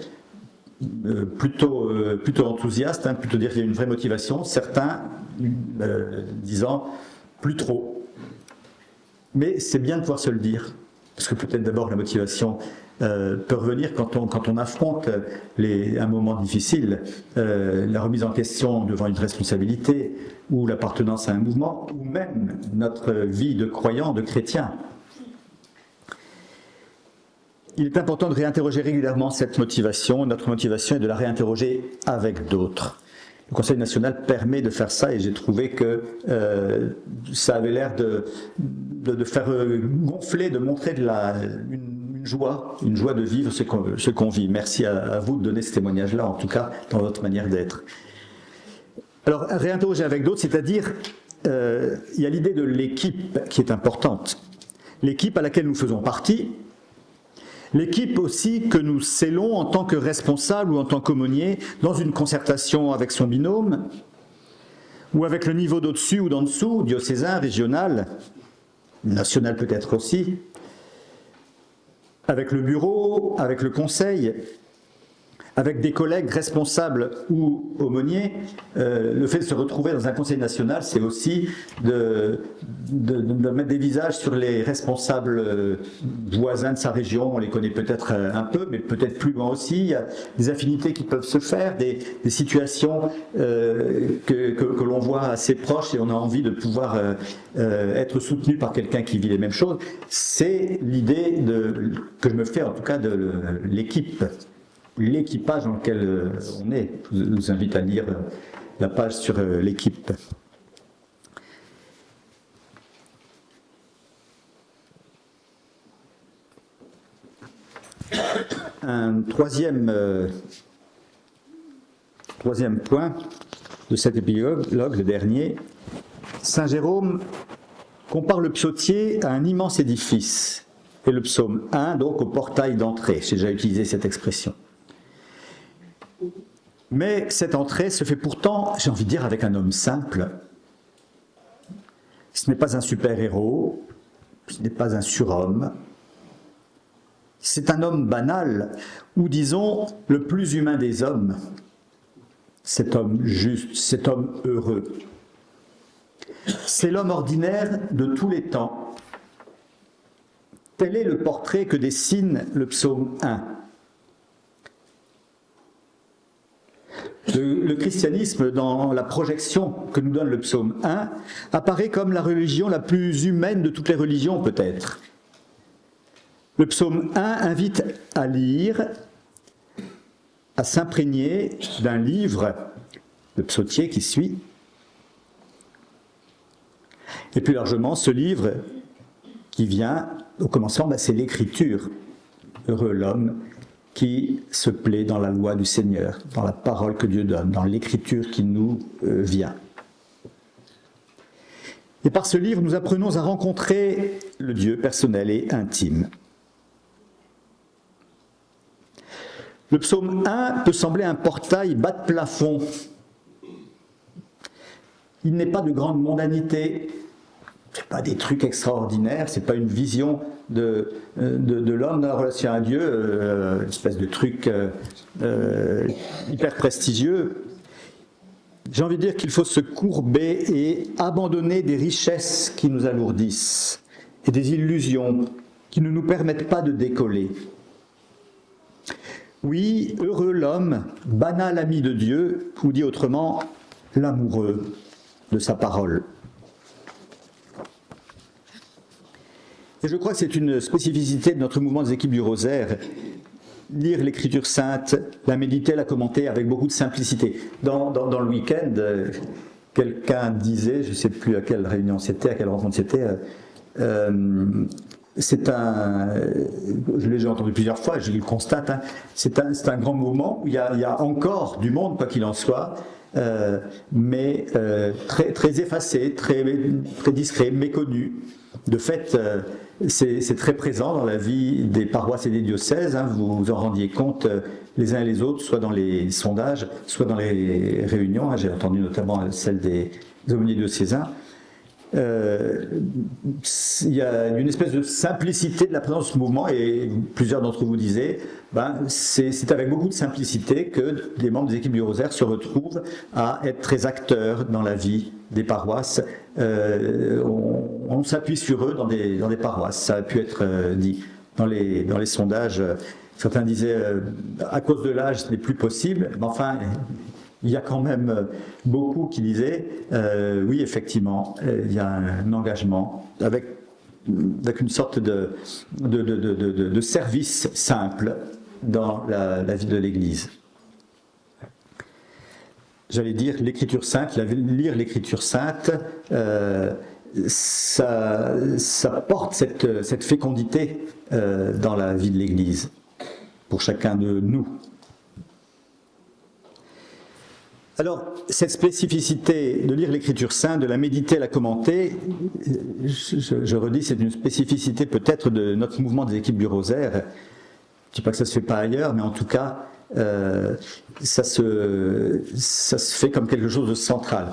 plutôt enthousiastes, plutôt dire qu'il y a une vraie motivation, certains disant plus trop. Mais c'est bien de pouvoir se le dire, parce que peut-être d'abord la motivation peut revenir quand on affronte un moment difficile, la remise en question devant une responsabilité, ou l'appartenance à un mouvement, ou même notre vie de croyant, de chrétien. Il est important de réinterroger régulièrement cette motivation, notre motivation, et de la réinterroger avec d'autres. Le Conseil national permet de faire ça et j'ai trouvé que ça avait l'air de faire gonfler, de montrer une joie de vivre ce qu'on vit. Merci à vous de donner ce témoignage-là, en tout cas dans votre manière d'être. Alors, réinterroger avec d'autres, c'est-à-dire, il y a l'idée de l'équipe qui est importante. L'équipe à laquelle nous faisons partie, l'équipe aussi que nous scellons en tant que responsable ou en tant qu'aumônier dans une concertation avec son binôme, ou avec le niveau d'au-dessus ou d'en dessous, diocésain, régional, national peut-être aussi, avec le bureau, avec le conseil, avec des collègues responsables ou aumôniers. Le fait de se retrouver dans un conseil national, c'est aussi de mettre des visages sur les responsables voisins de sa région. On les connaît peut-être un peu, mais peut-être plus loin aussi. Il y a des affinités qui peuvent se faire, des situations que l'on voit assez proches et on a envie de pouvoir être soutenu par quelqu'un qui vit les mêmes choses. C'est l'idée que je me fais en tout cas de l'équipe. L'équipage dans lequel on est. Je vous invite à lire la page sur l'équipe. Un troisième point de cet épilogue, le dernier, Saint Jérôme compare le psautier à un immense édifice, et le psaume 1 donc au portail d'entrée. J'ai déjà utilisé cette expression. Mais cette entrée se fait pourtant, j'ai envie de dire, avec un homme simple. Ce n'est pas un super-héros, ce n'est pas un surhomme. C'est un homme banal, ou disons, le plus humain des hommes. Cet homme juste, cet homme heureux. C'est l'homme ordinaire de tous les temps. Tel est le portrait que dessine le psaume 1. Le christianisme, dans la projection que nous donne le psaume 1, apparaît comme la religion la plus humaine de toutes les religions, peut-être. Le psaume 1 invite à lire, à s'imprégner d'un livre, le psautier qui suit, et plus largement, ce livre qui vient, au commencement, c'est l'écriture. Heureux l'homme qui se plaît dans la loi du Seigneur, dans la parole que Dieu donne, dans l'écriture qui nous vient. Et par ce livre, nous apprenons à rencontrer le Dieu personnel et intime. Le psaume 1 peut sembler un portail bas de plafond. Il n'est pas de grande mondanité, ce n'est pas des trucs extraordinaires, ce n'est pas une vision de l'homme dans la relation à Dieu, une espèce de truc hyper prestigieux. J'ai envie de dire qu'il faut se courber et abandonner des richesses qui nous alourdissent et des illusions qui ne nous permettent pas de décoller. Oui, heureux l'homme, banal ami de Dieu, ou dit autrement, l'amoureux de sa parole. Et je crois que c'est une spécificité de notre mouvement des équipes du Rosaire. Lire l'Écriture sainte, la méditer, la commenter avec beaucoup de simplicité. Dans le week-end, quelqu'un disait, je ne sais plus à quelle réunion c'était, à quelle rencontre c'était, je l'ai déjà entendu plusieurs fois, je le constate, hein, c'est un grand mouvement où il y a encore du monde, quoi qu'il en soit, mais très, très effacé, très, très discret, méconnu. De fait, c'est très présent dans la vie des paroisses et des diocèses, hein, vous vous en rendiez compte les uns et les autres, soit dans les sondages, soit dans les réunions, hein, j'ai entendu notamment celle des aumôniers diocésains. Il y a une espèce de simplicité de la présence de ce mouvement, et plusieurs d'entre vous disaient, c'est avec beaucoup de simplicité que les membres des équipes du Rosaire se retrouvent à être très acteurs dans la vie des paroisses. On s'appuie sur eux dans des paroisses, ça a pu être dit dans les sondages. Certains disaient, à cause de l'âge, ce n'est plus possible, mais enfin, il y a quand même beaucoup qui disaient, oui, effectivement, il y a un engagement avec une sorte de service simple dans la vie de l'Église. J'allais dire l'Écriture sainte, lire l'Écriture sainte, ça porte cette fécondité dans la vie de l'Église, pour chacun de nous. Alors, cette spécificité de lire l'Écriture sainte, de la méditer, la commenter, je redis, c'est une spécificité peut-être de notre mouvement des équipes du Rosaire. Je ne dis pas que ça ne se fait pas ailleurs, mais en tout cas, ça se fait comme quelque chose de central.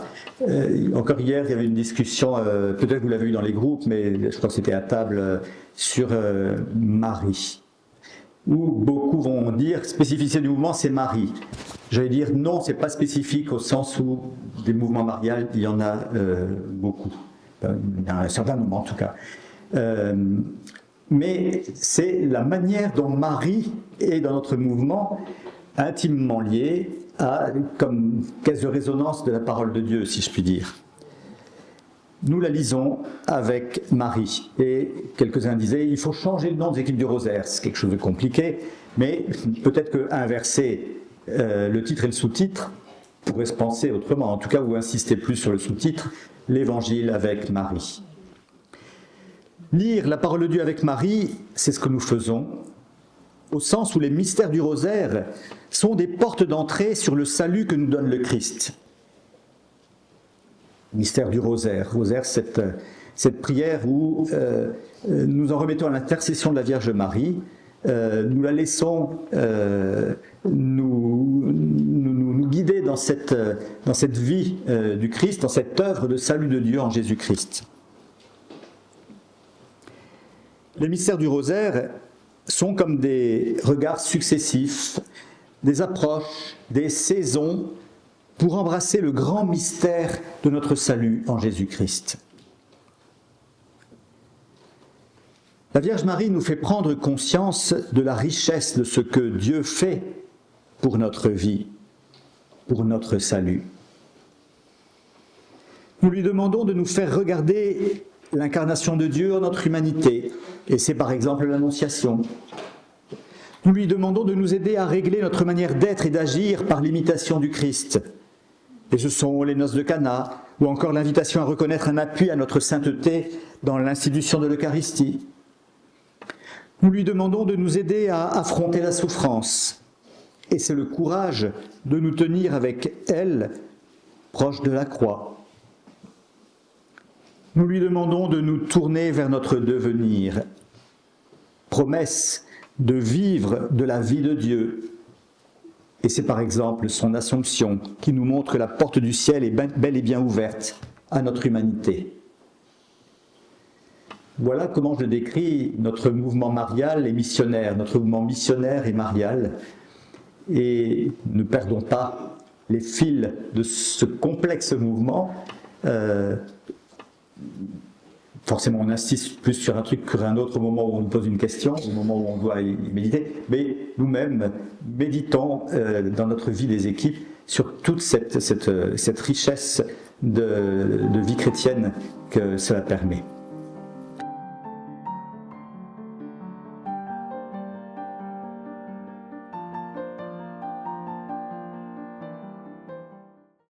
Encore hier, il y avait une discussion, peut-être que vous l'avez vu dans les groupes, mais je crois que c'était à table, sur Marie, où beaucoup vont dire, spécificité du mouvement, c'est Marie. J'allais dire non, c'est pas spécifique au sens où des mouvements mariales, il y en a beaucoup. Il y en a un certain nombre en tout cas. Mais c'est la manière dont Marie est dans notre mouvement intimement liée comme caisse de résonance de la parole de Dieu, si je puis dire. Nous la lisons avec Marie. Et quelques-uns disaient, il faut changer le nom des équipes du Rosaire. C'est quelque chose de compliqué, mais peut-être qu'inverser le titre et le sous-titre pourrait se penser autrement, en tout cas, ou insister plus sur le sous-titre, l'Évangile avec Marie. Lire la parole de Dieu avec Marie, c'est ce que nous faisons, au sens où les mystères du Rosaire sont des portes d'entrée sur le salut que nous donne le Christ. Mystère du Rosaire. Rosaire, cette prière où nous en remettons à l'intercession de la Vierge Marie, nous la laissons nous guider dans cette vie du Christ, dans cette œuvre de salut de Dieu en Jésus-Christ. Les mystères du Rosaire sont comme des regards successifs, des approches, des saisons pour embrasser le grand mystère de notre salut en Jésus-Christ. La Vierge Marie nous fait prendre conscience de la richesse de ce que Dieu fait pour notre vie, pour notre salut. Nous lui demandons de nous faire regarder l'incarnation de Dieu en notre humanité, et c'est par exemple l'Annonciation. Nous lui demandons de nous aider à régler notre manière d'être et d'agir par l'imitation du Christ. Et ce sont les noces de Cana, ou encore l'invitation à reconnaître un appui à notre sainteté dans l'institution de l'Eucharistie. Nous lui demandons de nous aider à affronter la souffrance. Et c'est le courage de nous tenir avec elle, proche de la croix. Nous lui demandons de nous tourner vers notre devenir. Promesse de vivre de la vie de Dieu. Et c'est par exemple son Assomption qui nous montre que la porte du ciel est bel et bien ouverte à notre humanité. Voilà comment je décris notre mouvement marial et missionnaire, notre mouvement missionnaire et marial. Et ne perdons pas les fils de ce complexe mouvement. Forcément, on insiste plus sur un truc qu'un autre au moment où on nous pose une question, au moment où on doit y méditer, mais nous-mêmes méditons dans notre vie des équipes sur toute cette richesse de vie chrétienne que cela permet.